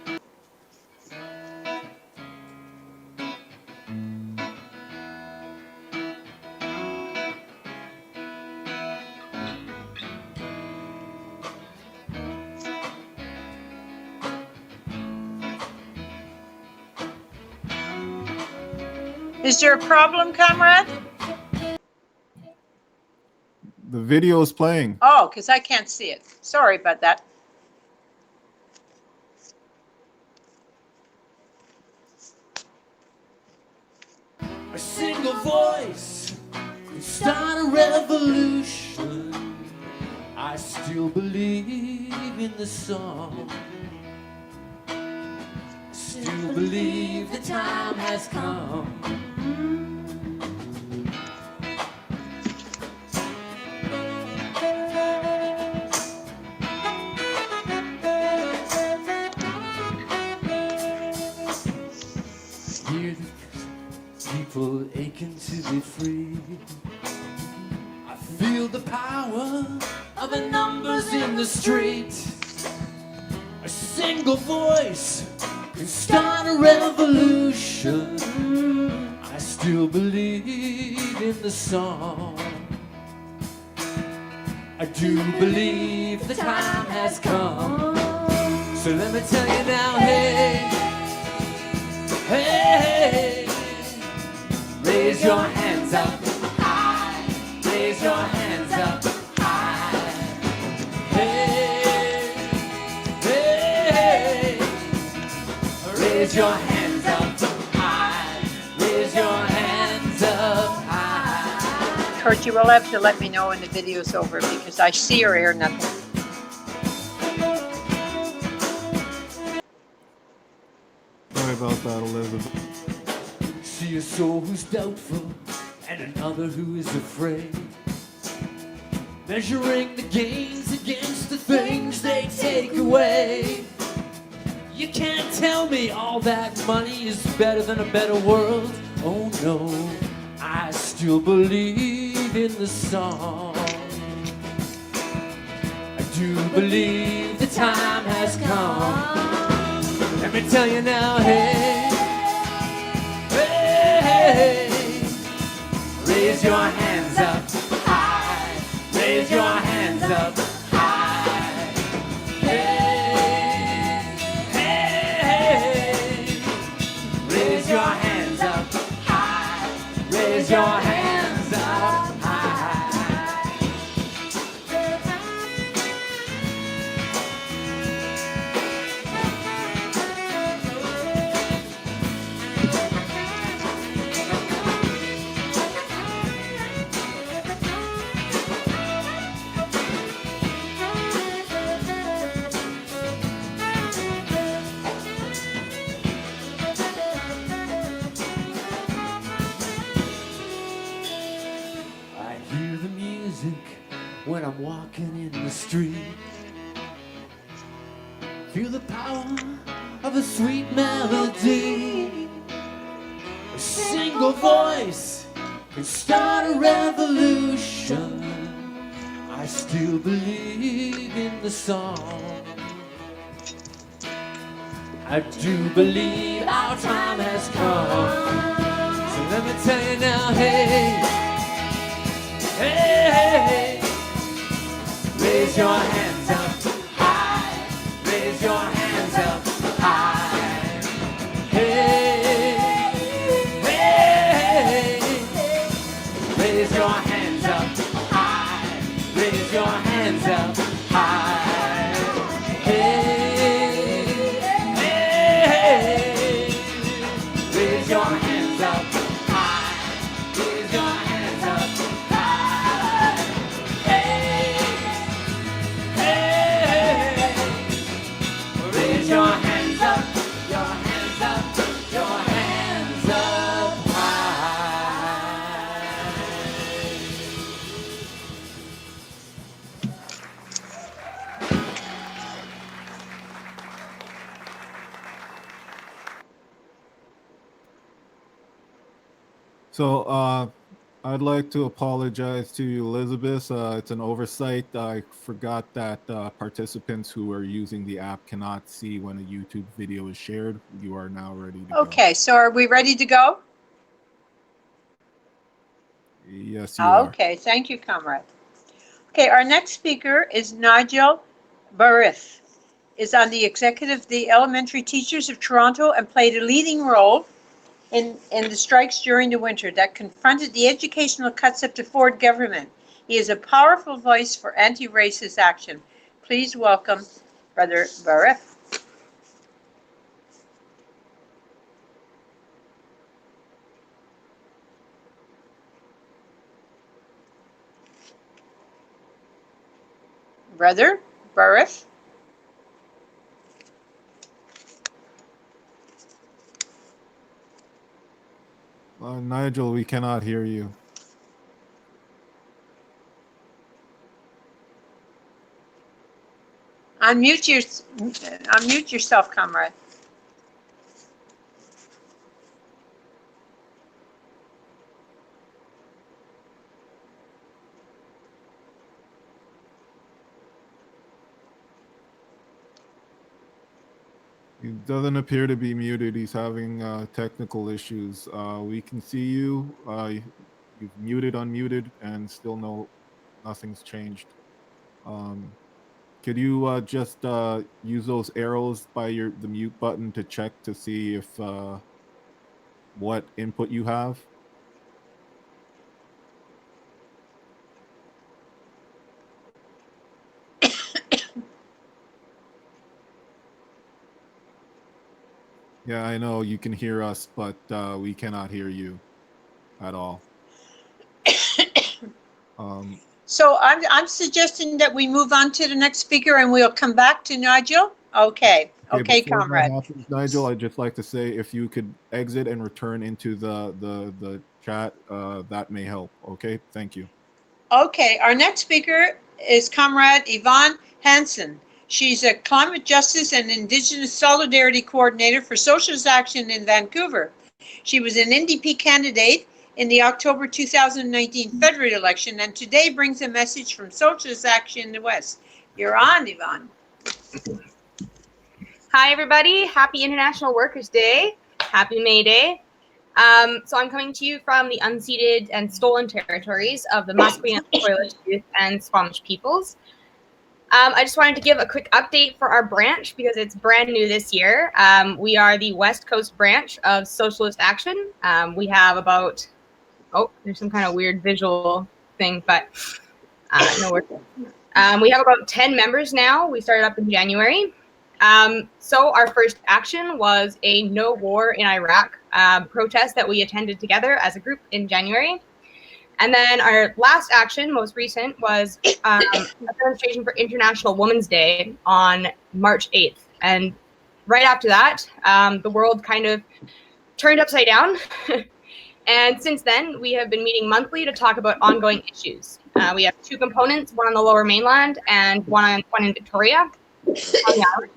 Is there a problem, comrade? The video is playing. Oh, because I can't see it. Sorry about that. A single voice can start a revolution. I still believe in the song. Still believe the time has come. Hear the people aching to be free. I feel the power of the numbers in the street. A single voice can start a revolution. I still believe in the song. I do believe the time has come. So let me tell you now, hey, hey, raise your hands up high. Raise your hands up high. Hey, hey, raise your hands up high. Raise your hands up high. Kurt, you will have to let me know when the video's over because I see or hear nothing. Sorry about that, Elizabeth. See a soul who's doubtful and another who is afraid, measuring the gains against the things they take away. You can't tell me all that money is better than a better world. Oh no, I still believe in the song. I do believe the time has come. Let me tell you now, hey, hey, Raise your hands up high. Raise your hands up high. Hey, hey, hey. Raise your hands up high. Raise your hands up high. I hear the music when I'm walking in the street. Feel the power of a sweet melody. A single voice can start a revolution. I still believe in the song. I do believe our time has come. So let me tell you now, hey, hey, hey, hey. Raise your hands up high. Raise your hands up high. Hey, hey, hey. Raise your hands up high. Raise your hands up high. Hey, hey, hey. Raise your hands up high. Raise your hands up high. Hey, hey, hey. Raise your hands up, your hands up, your hands up high. So I'd like to apologize to you, Elizabeth. It's an oversight. I forgot that participants who are using the app cannot see when a YouTube video is shared. You are now ready to go. Okay, so are we ready to go? Yes, you are. Okay, thank you, comrade. Okay, our next speaker is Nigel Barriffe. Is on the executive of the Elementary Teachers of Toronto and played a leading role in the strikes during the winter that confronted the educational cuts of the Ford government. He is a powerful voice for anti-racist action. Please welcome Brother Barriffe. Brother Barriffe. Nigel, we cannot hear you. Unmute yourself, comrade. He doesn't appear to be muted. He's having technical issues. We can see you. You've muted, unmuted, and still nothing's changed. Could you just use those arrows by the mute button to check to see if what input you have? Yeah, I know you can hear us, but we cannot hear you at all. So I'm suggesting that we move on to the next speaker and we'll come back to Nigel. Okay, before comrade. that happens, Nigel, I'd just like to say if you could exit and return into the chat, that may help. Okay, thank you. Okay, our next speaker is Comrade Yvonne Hanson. She's a climate justice and Indigenous solidarity coordinator for Socialist Action in Vancouver. She was an NDP candidate in the October 2019 federal election and today brings a message from Socialist Action in the West. You're on, Yvonne. Hi, everybody. Happy International Workers' Day. Happy May Day. So I'm coming to you from the unceded and stolen territories of the Musqueam, Loyalist Youth, and Squamish peoples. I just wanted to give a quick update for our branch because it's brand new this year. We are the West Coast branch of Socialist Action. We have about, there's some kind of weird visual thing, but no worries. We have about 10 members now. We started up in January. So our first action was a no war in Iraq protest that we attended together as a group in January. And then our last action, most recent, was a demonstration for International Women's Day on March 8th. And right after that, the world kind of turned upside down. And since then, we have been meeting monthly to talk about ongoing issues. We have two components, one on the Lower Mainland and one in Victoria on the island.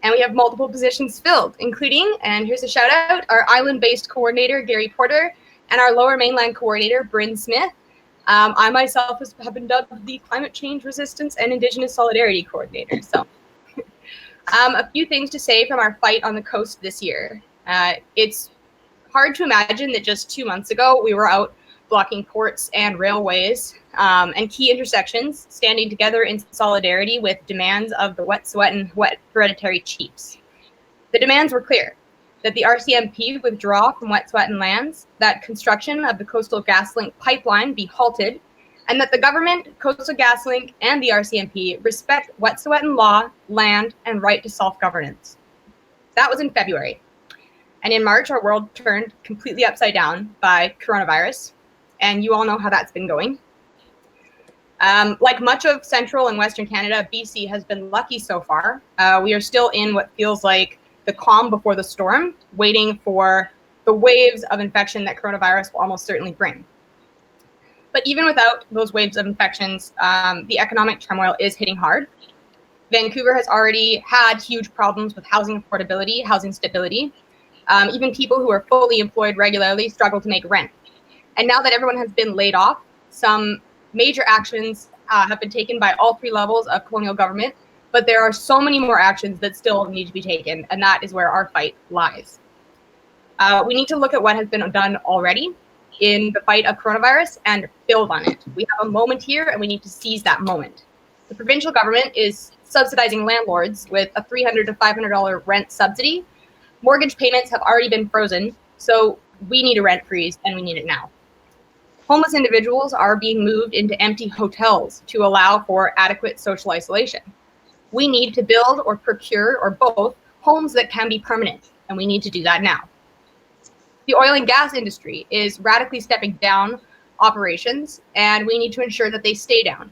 And we have multiple positions filled, including, and here's a shout out, our island-based coordinator, Gary Porter, and our Lower Mainland coordinator, Bryn Smith. I myself have been dubbed the Climate Change Resistance and Indigenous Solidarity Coordinator. So a few things to say from our fight on the coast this year. It's hard to imagine that just 2 months ago, we were out blocking ports and railways and key intersections, standing together in solidarity with demands of the Wet'suwet'en hereditary chiefs. The demands were clear: that the RCMP withdraw from Wet'suwet'en lands, that construction of the Coastal GasLink pipeline be halted, and that the government, Coastal GasLink, and the RCMP respect Wet'suwet'en law, land, and right to self-governance. That was in February. And in March, our world turned completely upside down by coronavirus. And you all know how that's been going. Like much of Central and Western Canada, BC has been lucky so far. We are still in what feels like the calm before the storm, waiting for the waves of infection that coronavirus will almost certainly bring. But even without those waves of infections, the economic turmoil is hitting hard. Vancouver has already had huge problems with housing affordability, housing stability. Even people who are fully employed regularly struggle to make rent. And now that everyone has been laid off, some major actions have been taken by all three levels of colonial government, but there are so many more actions that still need to be taken, and that is where our fight lies. We need to look at what has been done already in the fight of coronavirus and build on it. We have a moment here, and we need to seize that moment. The provincial government is subsidizing landlords with a $300 to $500 rent subsidy. Mortgage payments have already been frozen, so we need a rent freeze, and we need it now. Homeless individuals are being moved into empty hotels to allow for adequate social isolation. We need to build or procure, or both, homes that can be permanent, and we need to do that now. The oil and gas industry is radically stepping down operations, and we need to ensure that they stay down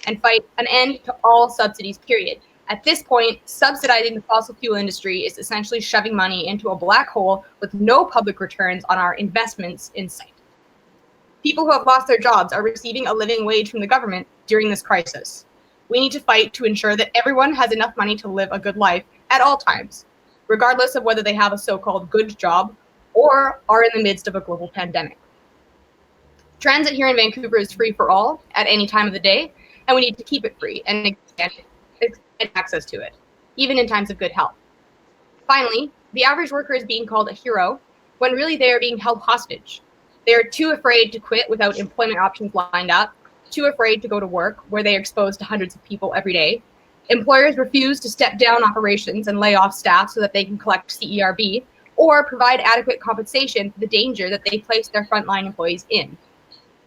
and fight an end to all subsidies, period. At this point, subsidizing the fossil fuel industry is essentially shoving money into a black hole with no public returns on our investments in sight. People who have lost their jobs are receiving a living wage from the government during this crisis. We need to fight to ensure that everyone has enough money to live a good life at all times, regardless of whether they have a so-called good job or are in the midst of a global pandemic. Transit here in Vancouver is free for all at any time of the day, and we need to keep it free and expand access to it, even in times of good health. Finally, the average worker is being called a hero when really they are being held hostage. They are too afraid to quit without employment options lined up, too afraid to go to work where they are exposed to hundreds of people every day. Employers refuse to step down operations and lay off staff so that they can collect CERB or provide adequate compensation for the danger that they place their frontline employees in.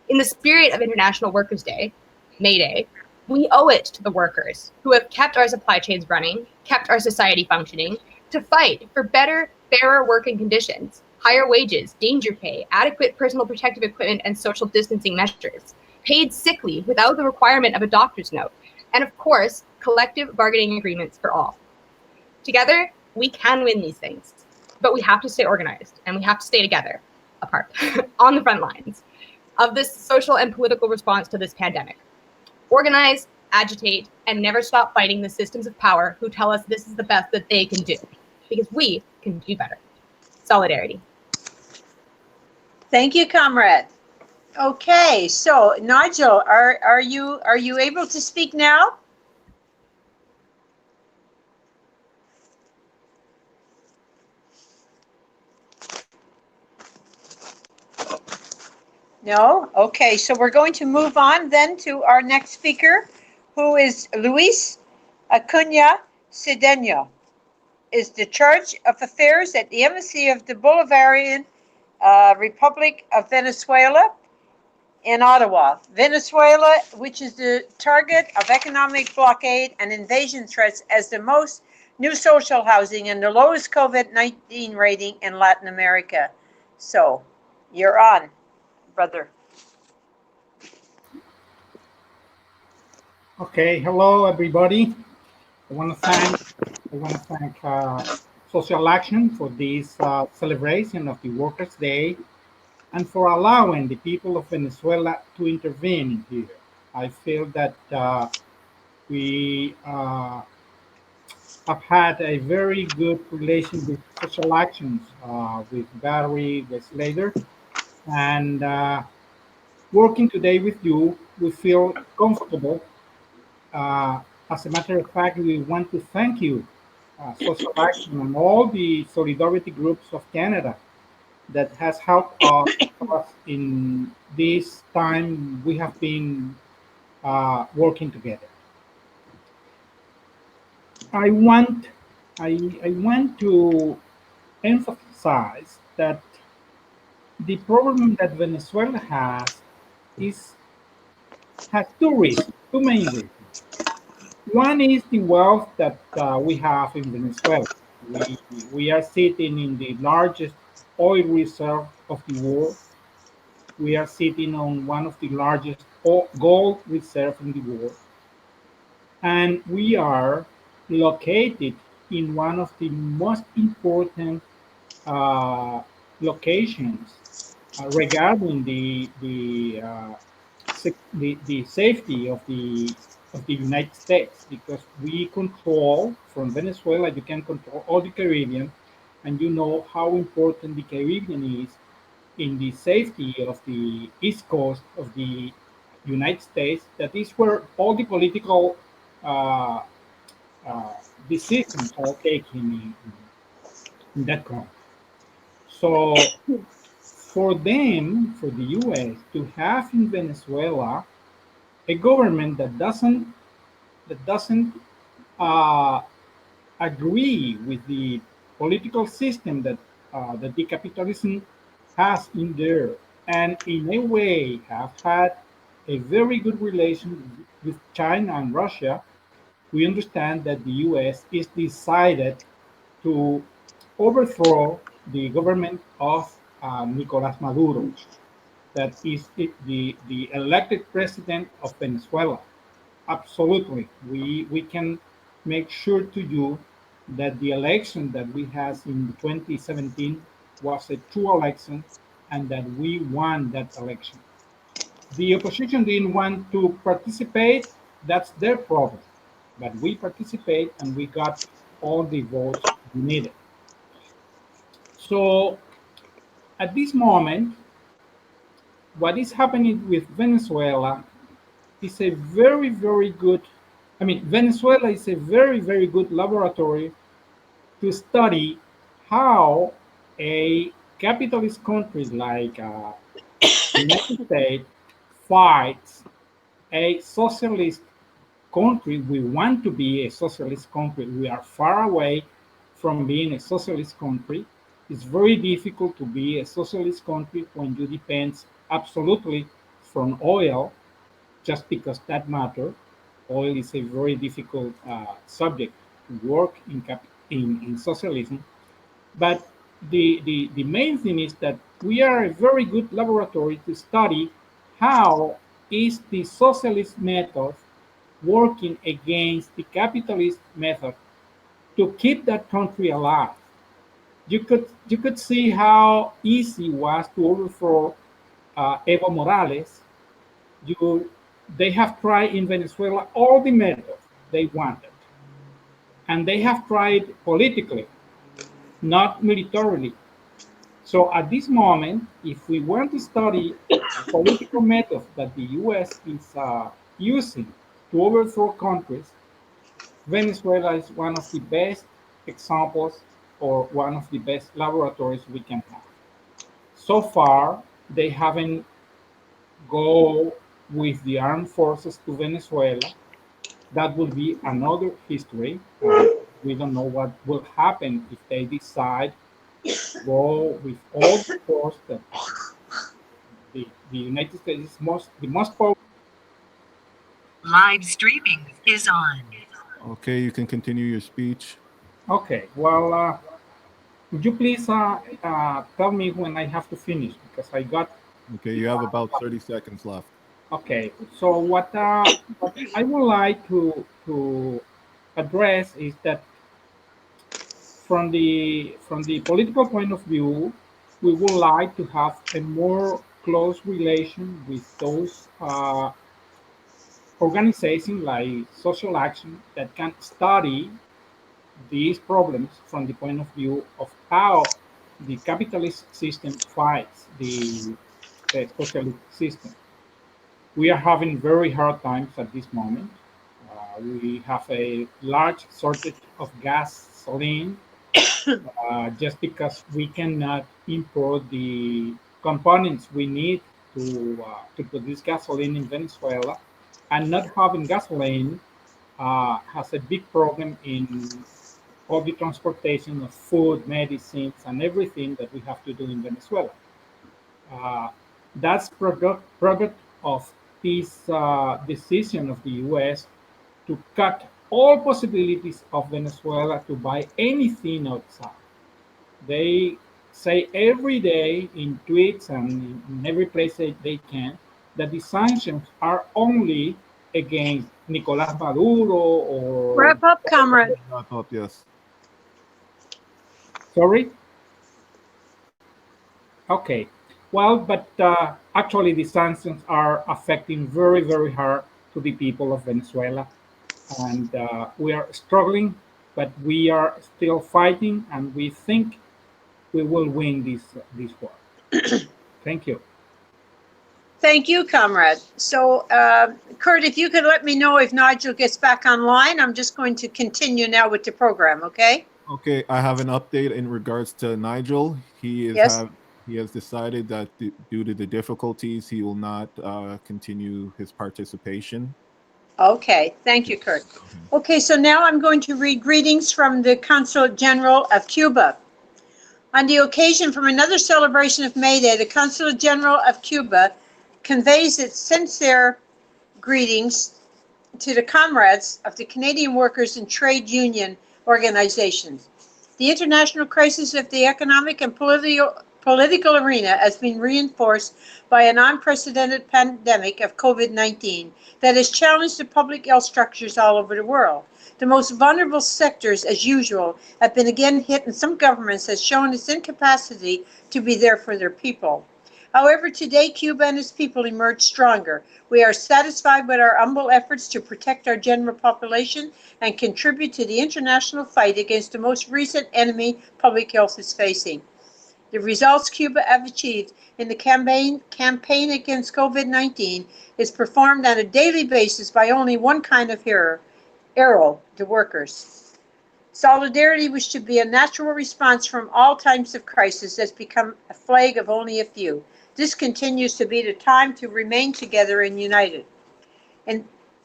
In the spirit of International Workers' Day, May Day, we owe it to the workers who have kept our supply chains running, kept our society functioning, to fight for better, fairer working conditions, higher wages, danger pay, adequate personal protective equipment, and social distancing measures, paid sick leave without the requirement of a doctor's note, and of course, collective bargaining agreements for all. Together, we can win these things, but we have to stay organized, and we have to stay together, apart, on the front lines of this social and political response to this pandemic. Organize, agitate, and never stop fighting the systems of power who tell us this is the best that they can do, because we can do better. Solidarity. Thank you, comrade. Okay, so Nigel, are you able to speak now? No? Okay, so we're going to move on then to our next speaker, who is Luis Acuna Cedeno, is the Charge of Affairs at the Embassy of the Bolivarian Republic of Venezuela in Ottawa. Venezuela, which is the target of economic blockade and invasion threats as the most new social housing and the lowest COVID-19 rating in Latin America. So, you're on, brother. Okay, hello everybody. I want to thank Social Action for this celebration of the Workers' Day and for allowing the people of Venezuela to intervene here. I feel that we have had a very good relation with Social Actions, with Barry Weisleder, and working today with you, we feel comfortable. Uh, as a matter of fact, we want to thank you, Social Action, and all the solidarity groups of Canada that has helped us in this time we have been working together. I want, I want to emphasize that the problem that Venezuela is has two main reasons. One is the wealth that we have in Venezuela. We are sitting in the largest oil reserve of the world. We are sitting on one of the largest gold reserves in the world. And we are located in one of the most important uh, locations regarding the safety of the United States, because we control from Venezuela, you can control all the Caribbean, and you know how important the Caribbean is in the safety of the east coast of the United States. That is where all the political uh, uh, decisions are taken in that country. So for them, for the U.S. to have in Venezuela a government that doesn't uh, agree with the political system that the capitalism has in there, and in a way have had a very good relation with China and Russia, we understand that the U.S. is decided to overthrow the government of Nicolas Maduro, that is the elected president of Venezuela. Absolutely. We can make sure to you that the election that we had in 2017 was a true election and that we won that election. The opposition didn't want to participate, that's their problem. But we participate and we got all the votes we needed. So at this moment, what is happening with Venezuela is a very, very good, I mean, Venezuela is a very, very good laboratory to study how a capitalist country like United States fights a socialist country. We want to be a socialist country. We are far away from being a socialist country. It's very difficult to be a socialist country when you depend absolutely from oil, just because that matter. Oil is a very difficult subject to work in socialism. But the main thing is that we are a very good laboratory to study how is the socialist method working against the capitalist method to keep that country alive. You could see how easy it was to overthrow Evo Morales. you they have tried in Venezuela all the methods they wanted, and they have tried politically, not militarily. So at this moment, if we want to study political methods that the U.S. is using to overthrow countries, Venezuela is one of the best examples or one of the best laboratories we can have. So far, they haven't go with the armed forces to Venezuela. That will be another history. We don't know what will happen if they decide to go with all the force that the United States is the most powerful. Live streaming is on. Okay, you can continue your speech. Okay, well, would you please tell me when I have to finish because I got. Okay, you have about 30 seconds left. Okay, so what I would like to address is that from the political point of view, we would like to have a more close relation with those organizations like Social Action that can study these problems from the point of view of how the capitalist system fights the socialist system. We are having very hard times at this moment. We have a large shortage of gasoline just because we cannot import the components we need to produce gasoline in Venezuela, and not having gasoline has a big problem in all the transportation of food, medicines, and everything that we have to do in Venezuela. Uh, that's product of this decision of the U.S. to cut all possibilities of Venezuela to buy anything outside. They say every day in tweets and in every place they can that the sanctions are only against Nicolas Maduro or. Wrap up, comrade. Wrap up, yes. Sorry? Okay. Well, but actually the sanctions are affecting very, very hard to the people of Venezuela. And we are struggling, but we are still fighting, and we think we will win this war. Thank you. Thank you, comrade. So, Kurt, if you could let me know if Nigel gets back online, I'm just going to continue now with the program, okay? Okay, I have an update in regards to Nigel. He has decided that due to the difficulties, he will not continue his participation. Okay, thank you, Kurt. Okay, so now I'm going to read greetings from the Consulate General of Cuba. On the occasion from another celebration of May Day, the Consulate General of Cuba conveys its sincere greetings to the comrades of the Canadian workers and trade union organizations. The international crisis of the economic and political arena has been reinforced by an unprecedented pandemic of COVID-19 that has challenged the public health structures all over the world. The most vulnerable sectors, as usual, have been again hit, and some governments have shown its incapacity to be there for their people. However, today, Cuba and its people emerge stronger. We are satisfied with our humble efforts to protect our general population and contribute to the international fight against the most recent enemy public health is facing. The results Cuba have achieved in the campaign against COVID-19 is performed on a daily basis by only one kind of hero, the workers. Solidarity, which should be a natural response from all times of crisis, has become a flag of only a few. This continues to be the time to remain together and united. And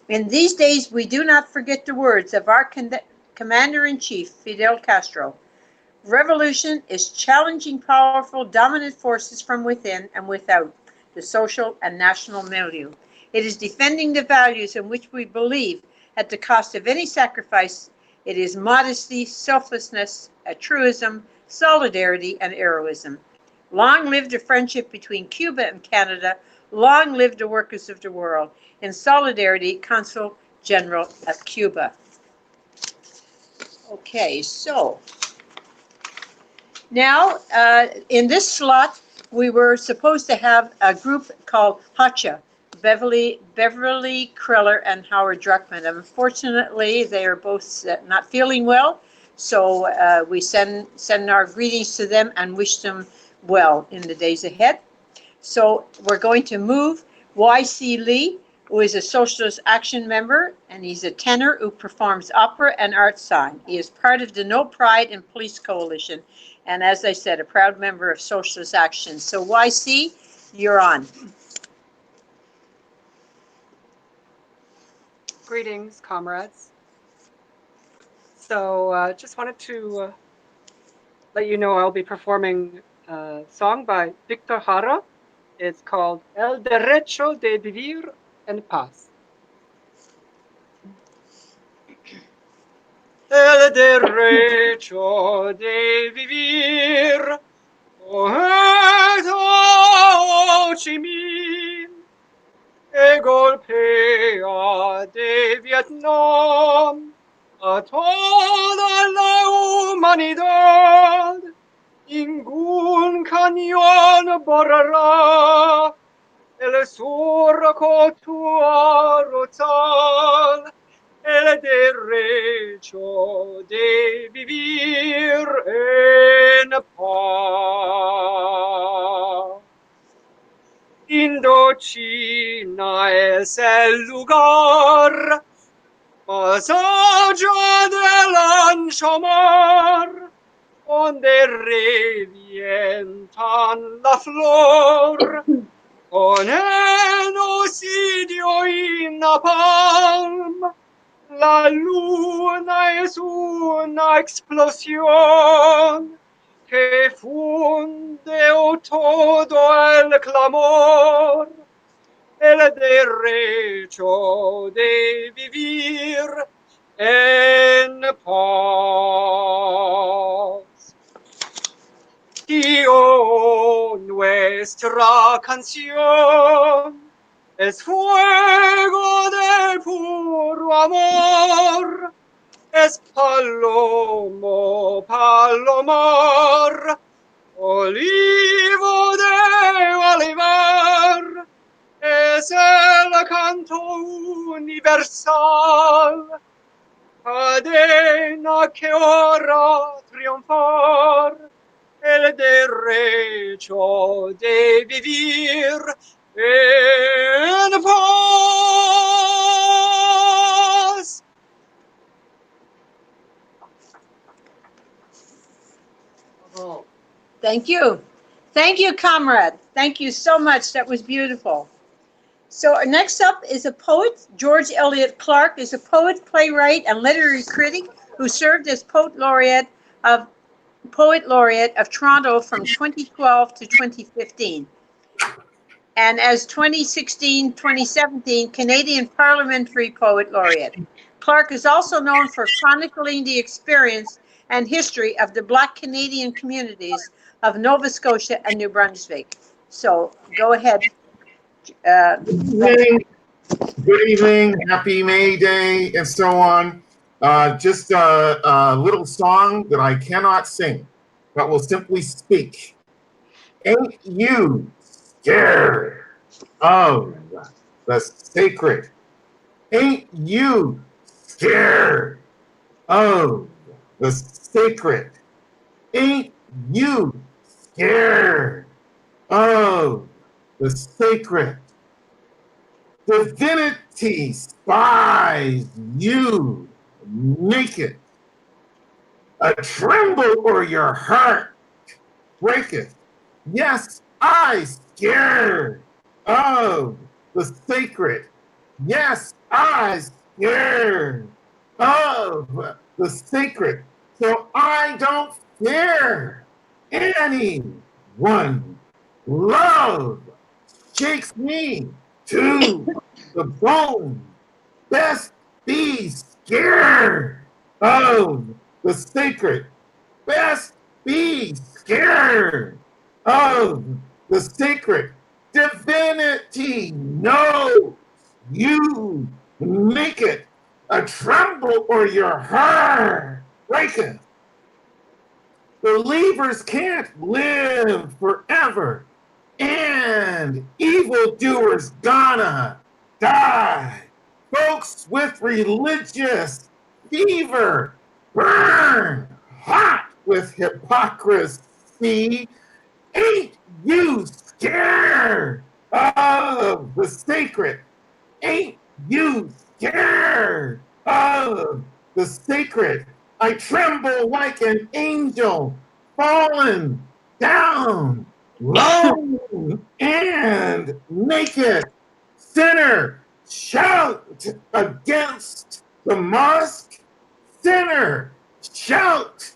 in these days, we do not forget the words of our Commander-in-Chief, Fidel Castro. Revolution is challenging powerful, dominant forces from within and without the social and national milieu. It is defending the values in which we believe at the cost of any sacrifice. It is modesty, selflessness, altruism, solidarity, and heroism. Long live the friendship between Cuba and Canada. Long live the workers of the world. In solidarity, Consul General of Cuba. Okay, so now in this slot, we were supposed to have a group called Hacha, Beverly Kreller and Howard Druckmann. Unfortunately, they are both not feeling well, so we send our greetings to them and wish them well in the days ahead. So we're going to move Y.C. Lee, who is a Socialist Action member, and he's a tenor who performs opera and art song. He is part of the No Pride in Police Coalition, and as I said, a proud member of Socialist Action. So Y.C., you're on. Greetings, comrades. So just wanted to let you know I'll be performing a song by Victor Jara. It's called El Derecho de Vivir en Paz. El derecho de vivir, poeta Ho Chi Minh, que golpea de Vietnam a toda la humanidad. Ningún cañón borrará el surco total, el derecho de vivir en paz. Indochina es el lugar más allá del ancho mar, donde revientan la flor con genocidio y napalm. La luna es una explosión que funde todo el clamor, el derecho de vivir en paz. Tío, nuestra canción es fuego de puro amor, es palomo, palomar, olivo de olivar, es el canto universal, cadena que ora triunfar, el derecho de vivir en paz. Thank you. Thank you, comrade. Thank you so much. That was beautiful. So next up is a poet. George Eliot Clarke is a poet, playwright, and literary critic who served as Poet Laureate of Toronto from 2012 to 2015. And as 2016-2017 Canadian Parliamentary Poet Laureate. Clarke is also known for chronicling the experience and history of the Black Canadian communities of Nova Scotia and New Brunswick. So go ahead. Good evening, happy May Day, and so on. Just a little song that I cannot sing, but will simply speak. Ain't you scared of the sacred? Ain't you scared of the sacred? Ain't you scared of the sacred? Divinity spies you naked. A tremble or your heart breaketh. Yes, I scared of the sacred. Yes, I scared of the sacred. So I don't fear anyone. Love shakes me to the bone. Best be scared of the sacred. Best be scared of the sacred. Divinity knows you make it a tremble or your heart breaketh. Believers can't live forever, and evildoers gonna die. Folks with religious fever burn hot with hypocrisy. Ain't you scared of the sacred? Ain't you scared of the sacred? I tremble like an angel fallen down, lone and naked. Sinner, Shout against the mosque sinner. Shout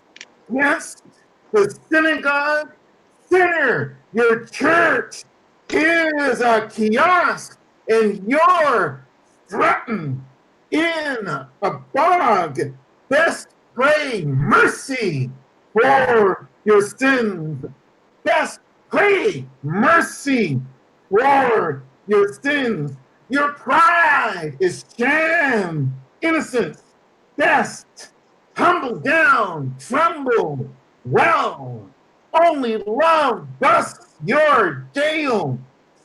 against the synagogue sinner. Your church is a kiosk and you're threatened in a bog. Best pray mercy for your sins. Best pray mercy for your sins. Your pride is sham, innocence. Best humble down, tremble well. Only love busts your jail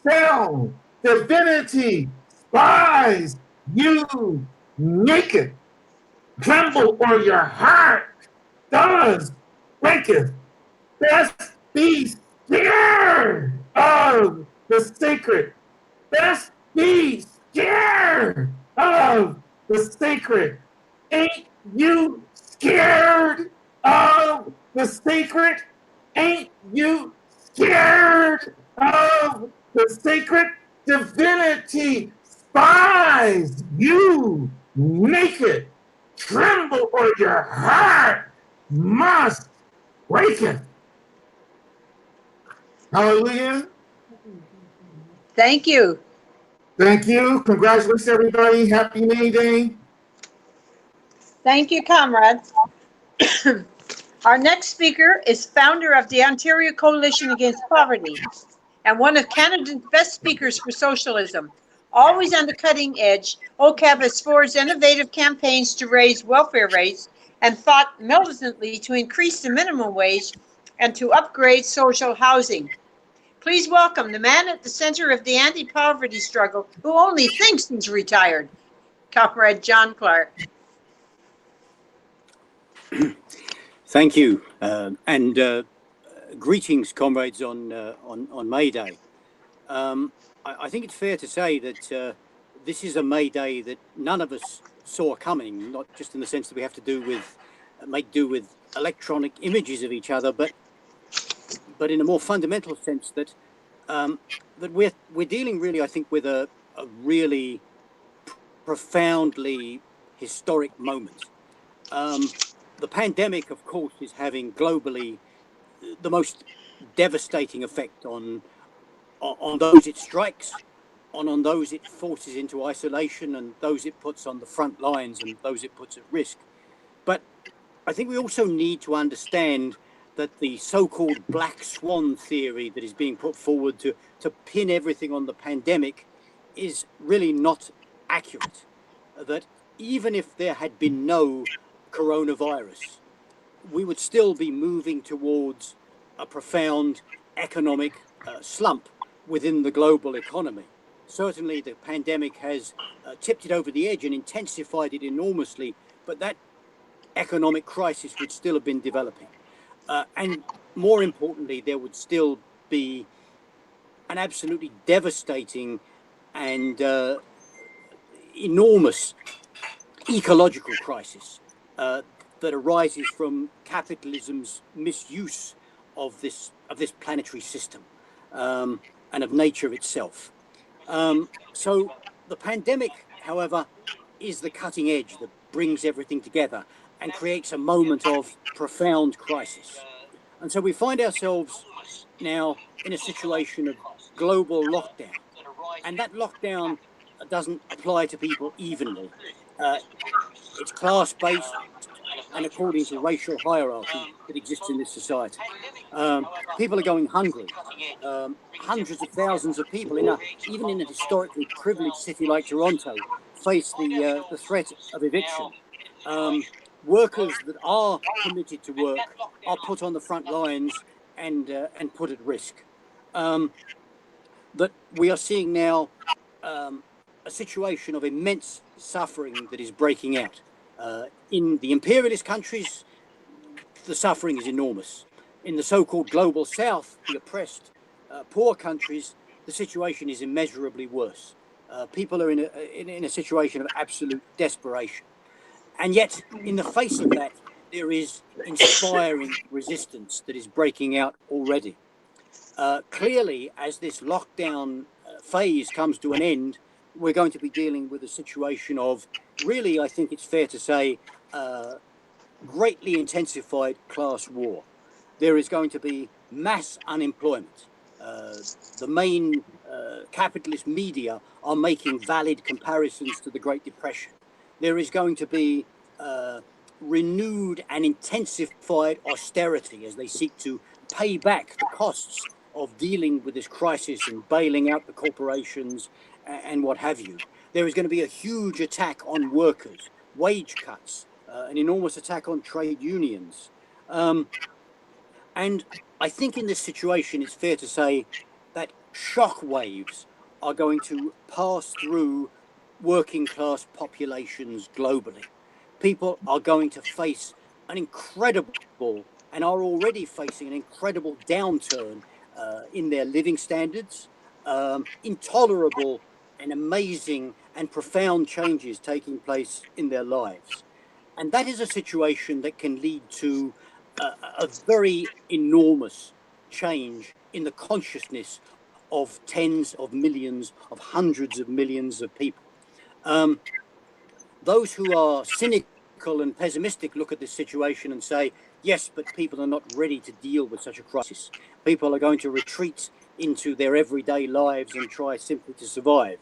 cell. Divinity spies you naked. Tremble or your heart does breaketh. Best be scared of the sacred. Best be scared of the sacred. Ain't you scared of the sacred? Ain't you scared of the sacred? Divinity spies you naked. Tremble or your heart must breaketh. Hallelujah. Thank you. Thank you. Congratulations, everybody. Happy May Day. Thank you, comrades. Our next speaker is founder of the Ontario Coalition Against Poverty and one of Canada's best speakers for socialism. Always on the cutting edge, OCAP has forged innovative campaigns to raise welfare rates and fought militantly to increase the minimum wage and to upgrade social housing. Please welcome the man at the center of the anti-poverty struggle who only thinks he's retired, Comrade John Clarke. Thank you, and greetings, comrades, on May Day. I think it's fair to say that this is a May Day that none of us saw coming. Not just in the sense that we have to make do with electronic images of each other, but in a more fundamental sense that that we're dealing really, I think, with a really profoundly historic moment. The pandemic, of course, is having globally the most devastating effect on those it strikes, on those it forces into isolation, and those it puts on the front lines, and those it puts at risk. But I think we also need to understand that the so-called black swan theory that is being put forward to pin everything on the pandemic is really not accurate. That even if there had been no coronavirus, we would still be moving towards a profound economic slump within the global economy. Certainly the pandemic has tipped it over the edge and intensified it enormously, but that economic crisis would still have been developing. And more importantly, there would still be an absolutely devastating and enormous ecological crisis that arises from capitalism's misuse of this planetary system and of nature itself. So the pandemic, however, is the cutting edge that brings everything together and creates a moment of profound crisis. And so we find ourselves now in a situation of global lockdown. And that lockdown doesn't apply to people evenly. It's class-based and according to racial hierarchy that exists in this society. People are going hungry. Hundreds of thousands of people, even in a historically privileged city like Toronto, face the threat of eviction. Workers that are committed to work are put on the front lines and put at risk. That we are seeing now a situation of immense suffering that is breaking out. In the imperialist countries, the suffering is enormous. In the so-called global south, the oppressed, poor countries, the situation is immeasurably worse. People are in a situation of absolute desperation. And yet, in the face of that, there is inspiring resistance that is breaking out already. Clearly, as this lockdown phase comes to an end, we're going to be dealing with a situation of really, I think it's fair to say, greatly intensified class war. There is going to be mass unemployment. The main capitalist media are making valid comparisons to the Great Depression. There is going to be renewed and intensified austerity as they seek to pay back the costs of dealing with this crisis and bailing out the corporations and what have you. There is going to be a huge attack on workers, wage cuts, an enormous attack on trade unions. And I think in this situation, it's fair to say that shock waves are going to pass through working class populations globally. People are going to face an incredible and are already facing an incredible downturn in their living standards, intolerable and amazing and profound changes taking place in their lives. And that is a situation that can lead to a very enormous change in the consciousness of tens of millions, of hundreds of millions of people. Those who are cynical and pessimistic look at this situation and say, yes, but people are not ready to deal with such a crisis. People are going to retreat into their everyday lives and try simply to survive.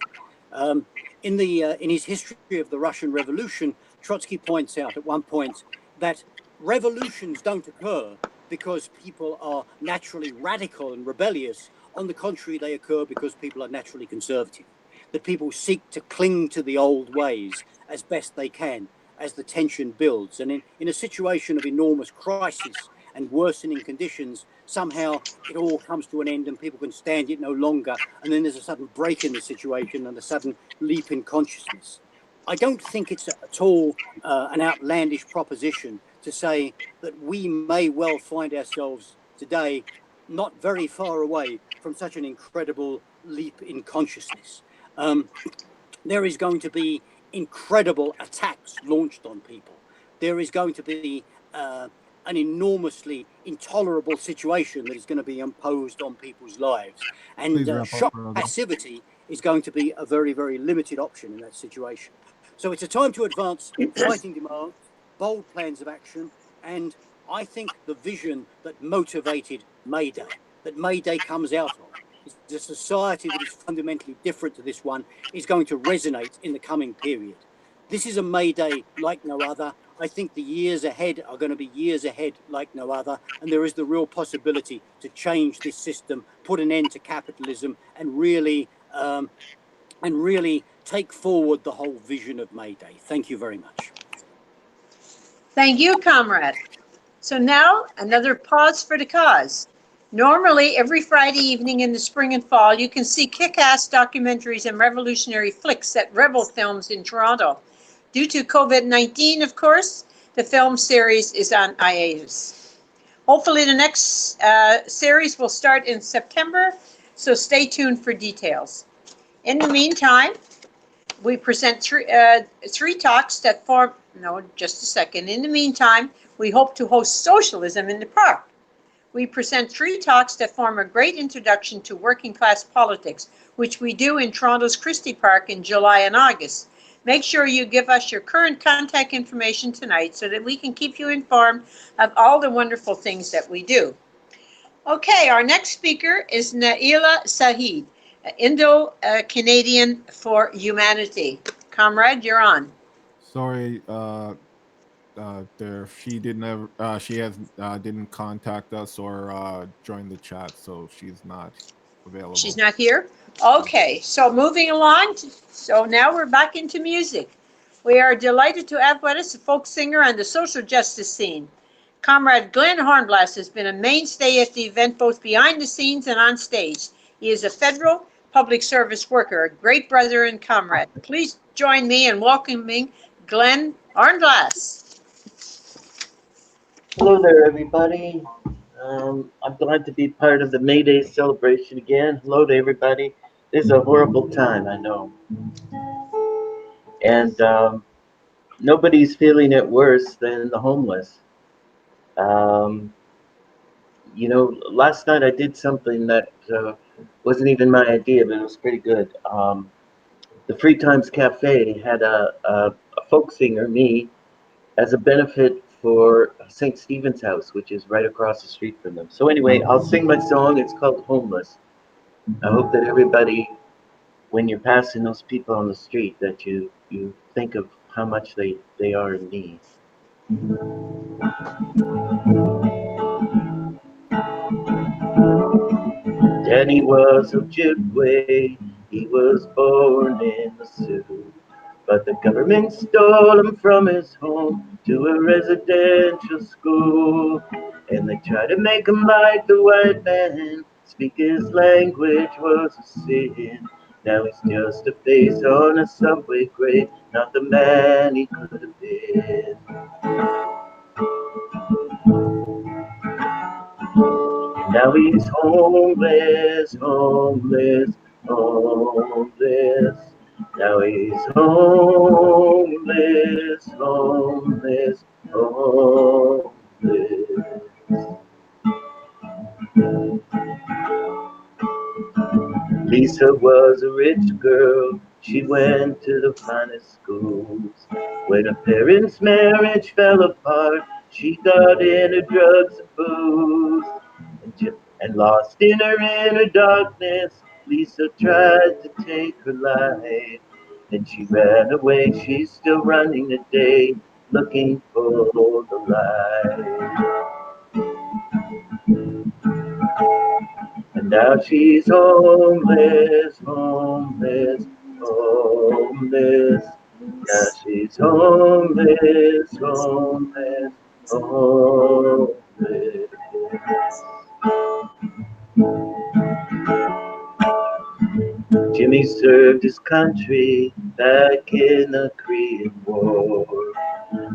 In his history of the Russian Revolution, Trotsky points out at one point that revolutions don't occur because people are naturally radical and rebellious. On the contrary, they occur because people are naturally conservative, that people seek to cling to the old ways as best they can as the tension builds. And in a situation of enormous crisis and worsening conditions, somehow it all comes to an end and people can stand it no longer. And then there's a sudden break in the situation and a sudden leap in consciousness. I don't think it's at all an outlandish proposition to say that we may well find ourselves today not very far away from such an incredible leap in consciousness. There is going to be incredible attacks launched on people. There is going to be an enormously intolerable situation that is going to be imposed on people's lives. And shock passivity is going to be a very, very limited option in that situation. So it's a time to advance fighting demands, bold plans of action, and I think the vision that motivated May Day, that May Day comes out of, is a society that is fundamentally different to this one, is going to resonate in the coming period. This is a May Day like no other. I think the years ahead are going to be years ahead like no other, and there is the real possibility to change this system, put an end to capitalism, and really take forward the whole vision of May Day. Thank you very much. Thank you, comrade. So now another pause for the cause. Normally, every Friday evening in the spring and fall, you can see kick-ass documentaries and revolutionary flicks at Rebel Films in Toronto. Due to COVID-19, of course, the film series is on hiatus. Hopefully the next series will start in September, so stay tuned for details. In the meantime, we present three talks that form, no, just a second. In the meantime, we hope to host socialism in the park. We present three talks that form a great introduction to working class politics, which we do in Toronto's Christie Park in July and August. Make sure you give us your current contact information tonight so that we can keep you informed of all the wonderful things that we do. Okay, our next speaker is Naila Saeed, Indo-Canadian for Humanity. Comrade, you're on. Sorry, she didn't contact us or join the chat, so she's not available. She's not here? Okay, so moving along. So now we're back into music. We are delighted to have with us a folk singer on the social justice scene. Comrade Glen Hornblast has been a mainstay at the event, both behind the scenes and on stage. He is a federal public service worker, a great brother and comrade. Please join me in welcoming Glen Hornblast. Hello there, everybody. I'm glad to be part of the May Day celebration again. Hello to everybody. This is a horrible time, I know. And nobody's feeling it worse than the homeless. Last night I did something that wasn't even my idea, but it was pretty good. the Free Times Cafe had a folk singer, me, as a benefit for St. Stephen's House, which is right across the street from them. So anyway, I'll sing my song. It's called Homeless. I hope that everybody, when you're passing those people on the street, that you think of how much they are in need. Daddy was Ojibwe, he was born in the Sioux, but the government stole him from his home to a residential school. And they tried to make him like the white man, speak his language was a sin. Now he's just a face on a subway grate, not the man he could have been. Now he's homeless, homeless, homeless. Now he's homeless, homeless, homeless. Lisa was a rich girl, she went to the finest schools. When her parents' marriage fell apart, she got into drugs and booze. And lost in her inner darkness, Lisa tried to take her life. And she ran away, she's still running today, looking for the light. And now she's homeless, homeless, homeless. Now she's homeless, homeless, homeless. Jimmy served his country back in the Korean War.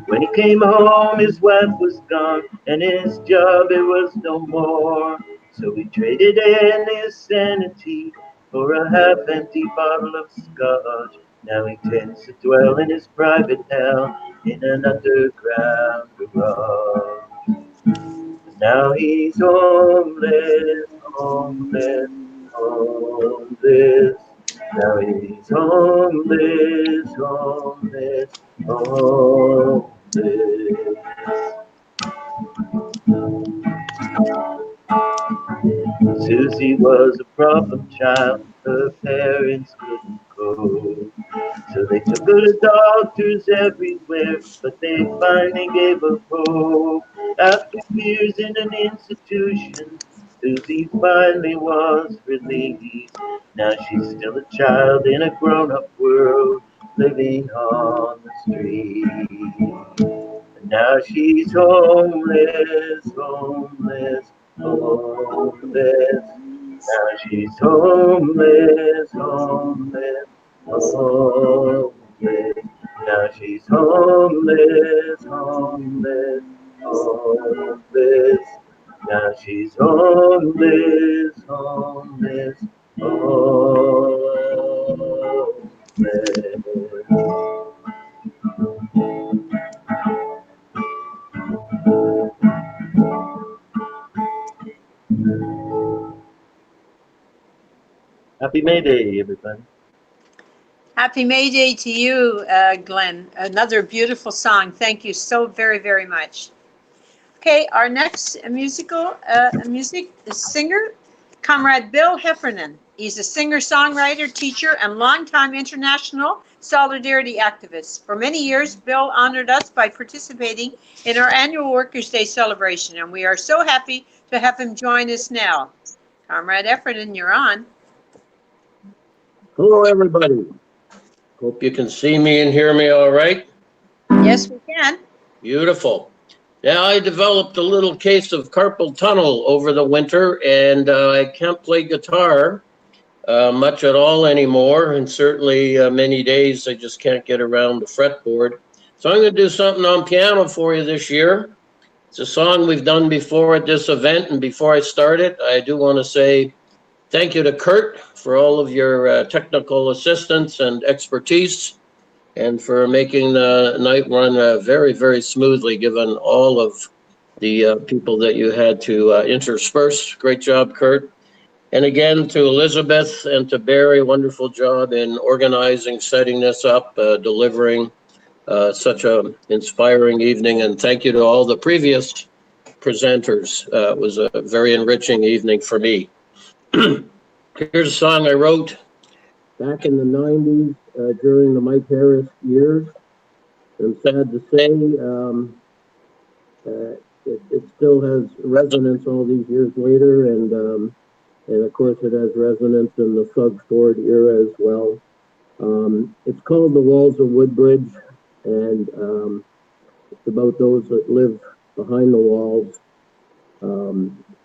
When he came home, his wife was gone, and his job, it was no more. So he traded in his sanity for a half-empty bottle of scotch. Now he tends to dwell in his private hell in an underground garage. Now he's homeless, homeless, homeless. Now he's homeless, homeless, homeless. Susie was a problem child, her parents couldn't cope. So they took her to doctors everywhere, but they finally gave her hope. After years in an institution, Susie finally was released. Now she's still a child in a grown-up world, living on the street. Now she's homeless, homeless, homeless. Now she's homeless, homeless, homeless. Now she's homeless, homeless, homeless. Now she's homeless, homeless, homeless. Happy May Day, everybody. Happy May Day to you, Glenn. Another beautiful song. Thank you so very, very much. Okay, our next music singer, Comrade Bill Heffernan. He's a singer-songwriter, teacher, and longtime international solidarity activist. For many years, Bill honored us by participating in our annual Workers' Day celebration, and we are so happy to have him join us now. Comrade Heffernan, you're on. Hello, everybody. Hope you can see me and hear me all right. Yes, we can. Beautiful. Now, I developed a little case of carpal tunnel over the winter, and I can't play guitar much at all anymore, and certainly many days I just can't get around the fretboard. So I'm going to do something on piano for you this year. It's a song we've done before at this event, and before I start it, I do want to say thank you to Kurt for all of your technical assistance and expertise, and for making the night run very, very smoothly, given all of the people that you had to intersperse. Great job, Kurt. And again, to Elizabeth and to Barry, wonderful job in organizing, setting this up, delivering such an inspiring evening. And thank you to all the previous presenters. It was a very enriching evening for me. Here's a song I wrote back in the 90s during the Mike Harris years. I'm sad to say it still has resonance all these years later, and of course it has resonance in the Suggs Ford era as well. It's called The Walls of Woodbridge, and it's about those that live behind the walls,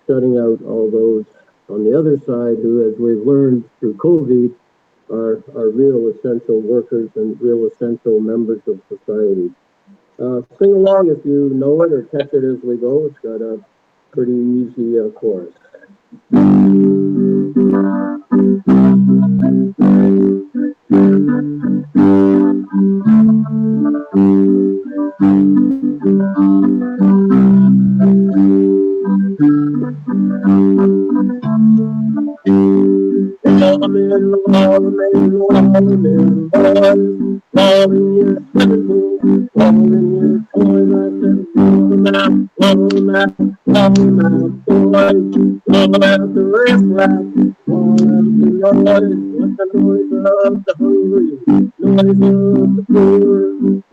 shutting out all those on the other side who, as we've learned through COVID, are real essential workers and real essential members of society. Sing along if you know it or catch it as we go. It's got a pretty easy chorus.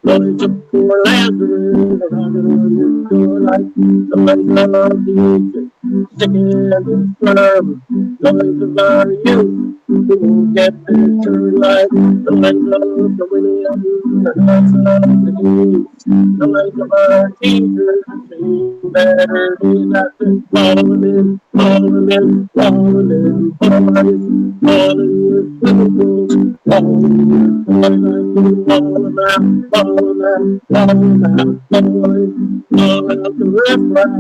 Noise of poor Lazarus, knocking on your door like noise of the ancient, sick and infirm, noise of our youth, who won't get their turn like noise of the William, the noise of the Keys, noise of our teachers, saying better days after falling in, boys, falling in your swimming pool, falling in your twilight, falling out, falling out, falling out, boys, falling out the riffraff,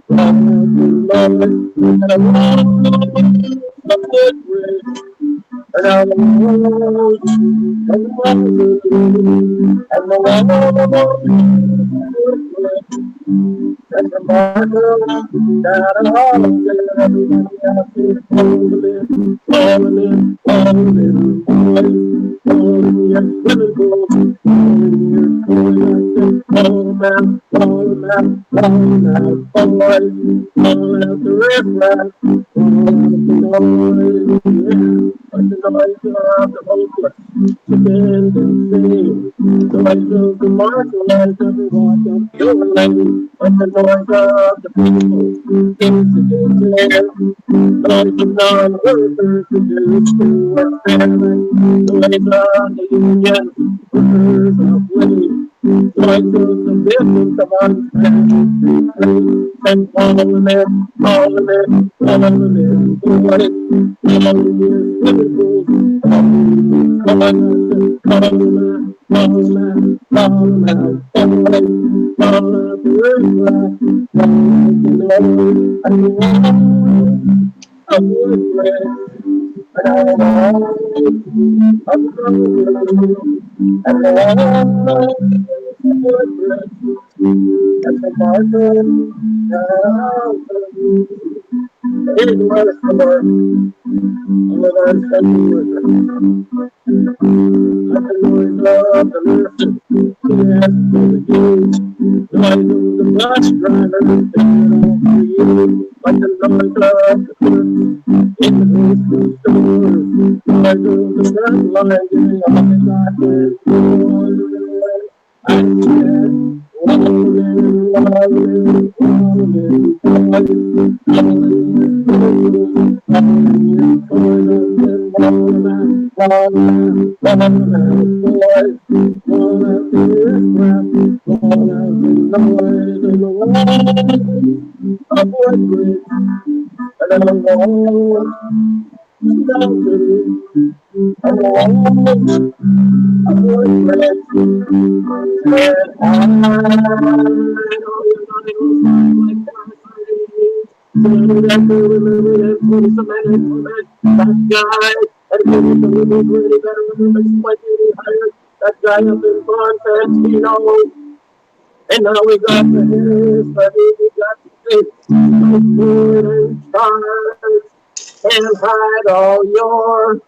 falling out the noise, and I want the wood bridge, and I want and the and the marker down at all, everybody out there falling in, boys, falling in your swimming pool, falling in your toilet, falling out, falling out, falling out, boys, falling out the riffraff, falling out the noise, yeah, like the noise of the hopeless, chickens and sing, the noise of the marginalized, every walk up your lane, like the noise of the people, instigated, noise of non-workers reduced to a family, noise of the union, workers of wage, noise of the victims of unfair and falling in, falling in, falling in, boys, falling in swimming pools, falling out, falling out, falling out, the riffraff, falling the noise, and the walls of Woodbridge, and the walls of Woodbridge, and the walls of Woodbridge, and the marker down. Here's the rest of our essential workers. Like the noise of the nurses, yes, the gates, the noise of the bus driver, taking off for you, like the noise of the clerks in the grocery store, the noise of the front line getting off the docket, I said, that guy up in Cedeno, and now we got the Harris, but we got the state, and charge. and hide all your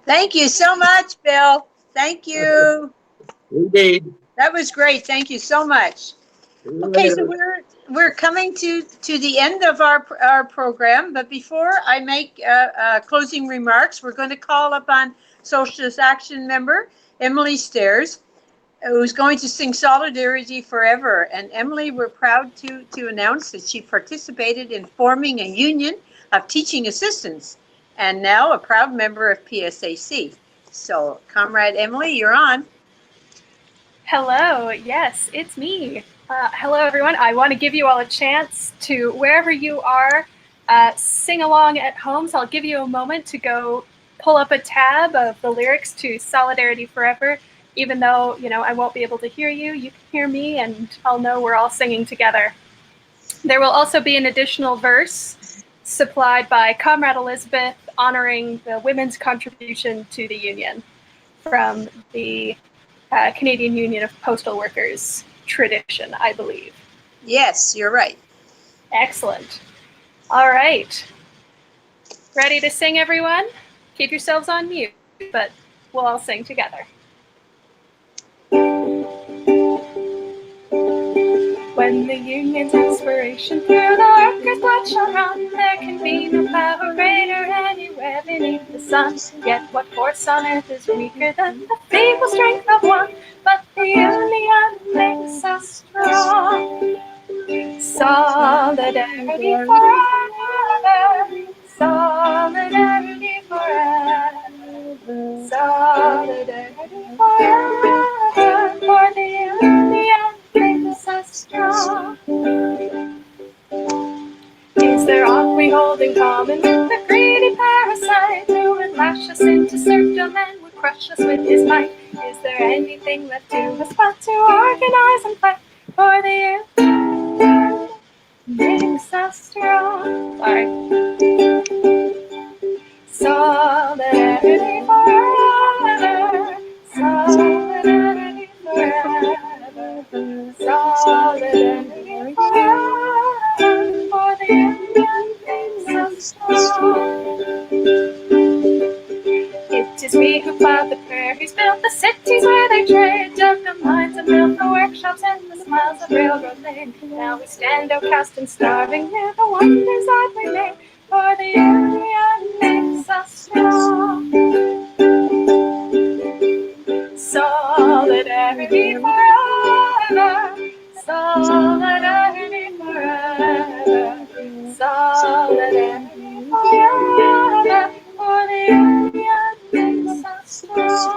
Thank you so much, Bill. Thank you. Indeed. That was great. Thank you so much. Okay, so we're coming to the end of our program, but before I make closing remarks, we're going to call upon Socialist Action member Emily Stairs, who's going to sing Solidarity Forever. And Emily, we're proud to announce that she participated in forming a union of teaching assistants and now a proud member of PSAC. So, Comrade Emily, you're on. Hello, yes, it's me. Hello, everyone. I want to give you all a chance to, wherever you are, sing along at home. So I'll give you a moment to go pull up a tab of the lyrics to Solidarity Forever. Even though, I won't be able to hear you, you can hear me and I'll know we're all singing together. There will also be an additional verse supplied by Comrade Elizabeth honoring the women's contribution to the union from the Canadian Union of Postal Workers tradition, I believe. Yes, you're right. Excellent. All right. Ready to sing, everyone? Keep yourselves on mute, but we'll all sing together. When the union's aspiration through the workers' blood shall run, there can be no power greater anywhere beneath the sun. Yet what force on earth is weaker than the feeble strength of one? But the union makes us strong. Solidarity forever. Solidarity forever. Solidarity forever. For the union makes us strong. Is there aught we hold in common with the greedy parasite who would lash us into serfdom and would crush us with his might? Is there anything left to us but to organize and fight for the union makes us strong? Sorry. Solidarity forever. Solidarity forever. Solidarity forever. For the union makes us strong. It is we who plowed the prairies, built the cities where they trade, dug the mines and built the workshops and the smiles of railroad laid. Now we stand outcast and starving near the wonders that we made, for the union makes us strong. Solidarity forever. Solidarity forever. Solidarity forever. For the union makes us strong.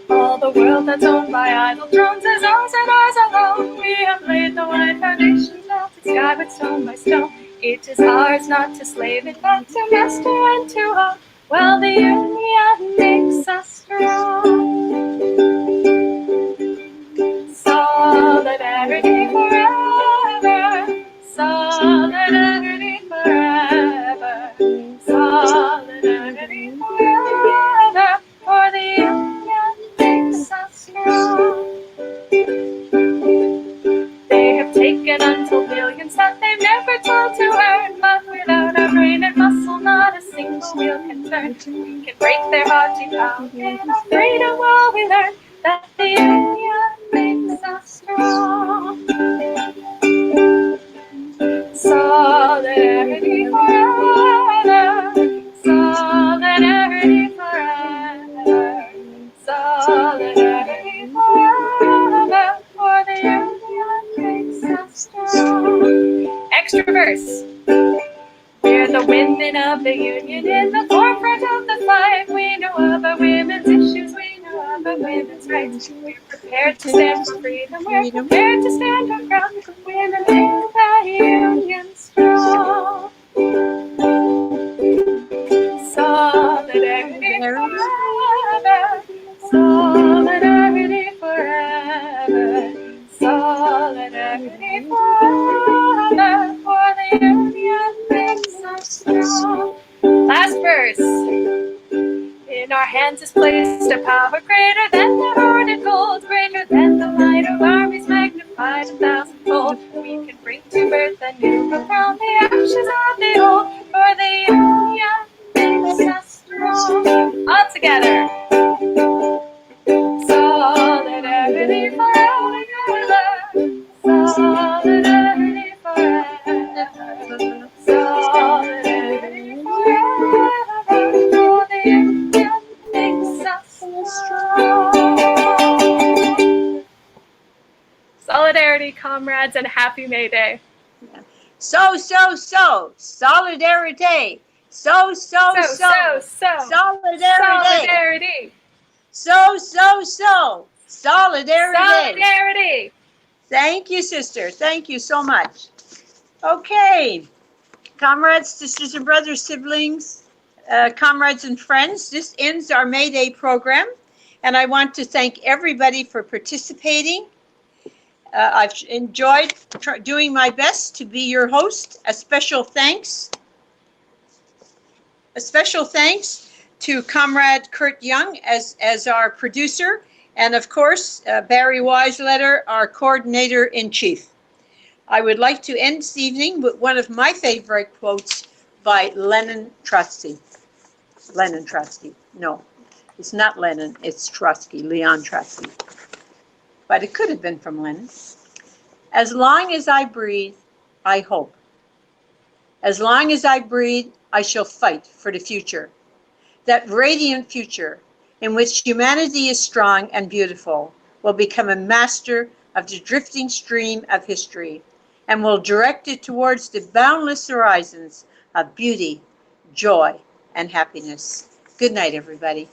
All the world that's owned by idle drones is ours and ours alone. We have laid the wide foundations, melted skyward stone by stone. It is ours not to slave it, but to master and to own. Well, the union makes us strong. Solidarity forever. Solidarity forever. Solidarity forever. For the union makes us strong. They have taken untold billions that they've never told to earn, but without our brain and muscle, not a single wheel can turn. We can break their haughty power in our freedom while we learn that the union makes us strong. Solidarity forever. Solidarity forever. Solidarity forever. For the union makes us strong. Extra verse. We're the women of the union in the forefront of the fight. We know of our women's issues, we know of our women's rights. We're prepared to stand for freedom, we're prepared to stand our ground. Women make the union strong. solidarity forever, for the union makes us strong. Last verse. In our hands is placed a power greater than the hoarded gold, greater than the might of armies magnified 1,000-fold. We can bring to birth a new hope from the ashes of the old, for the union makes us strong. All together. Solidarity forever. Solidarity forever. Solidarity forever. For the union makes us strong. Solidarity, comrades, and happy May Day. So, solidarity. So, solidarity. Solidarity. So, solidarity. Solidarity. Thank you, sister. Thank you so much. Okay, comrades, sisters and brothers, siblings, comrades and friends, this ends our May Day program, and I want to thank everybody for participating. I've enjoyed doing my best to be your host. A special thanks to Comrade Kurt Young as our producer, and of course, Barry Weisleder, our coordinator-in-chief. I would like to end this evening with one of my favorite quotes by Lenin Trotsky. No, it's not Lenin, it's Trotsky, Leon Trotsky. But it could have been from Lenin. As long as I breathe, I hope. As long as I breathe, I shall fight for the future. That radiant future in which humanity is strong and beautiful will become a master of the drifting stream of history and will direct it towards the boundless horizons of beauty, joy, and happiness. Good night, everybody.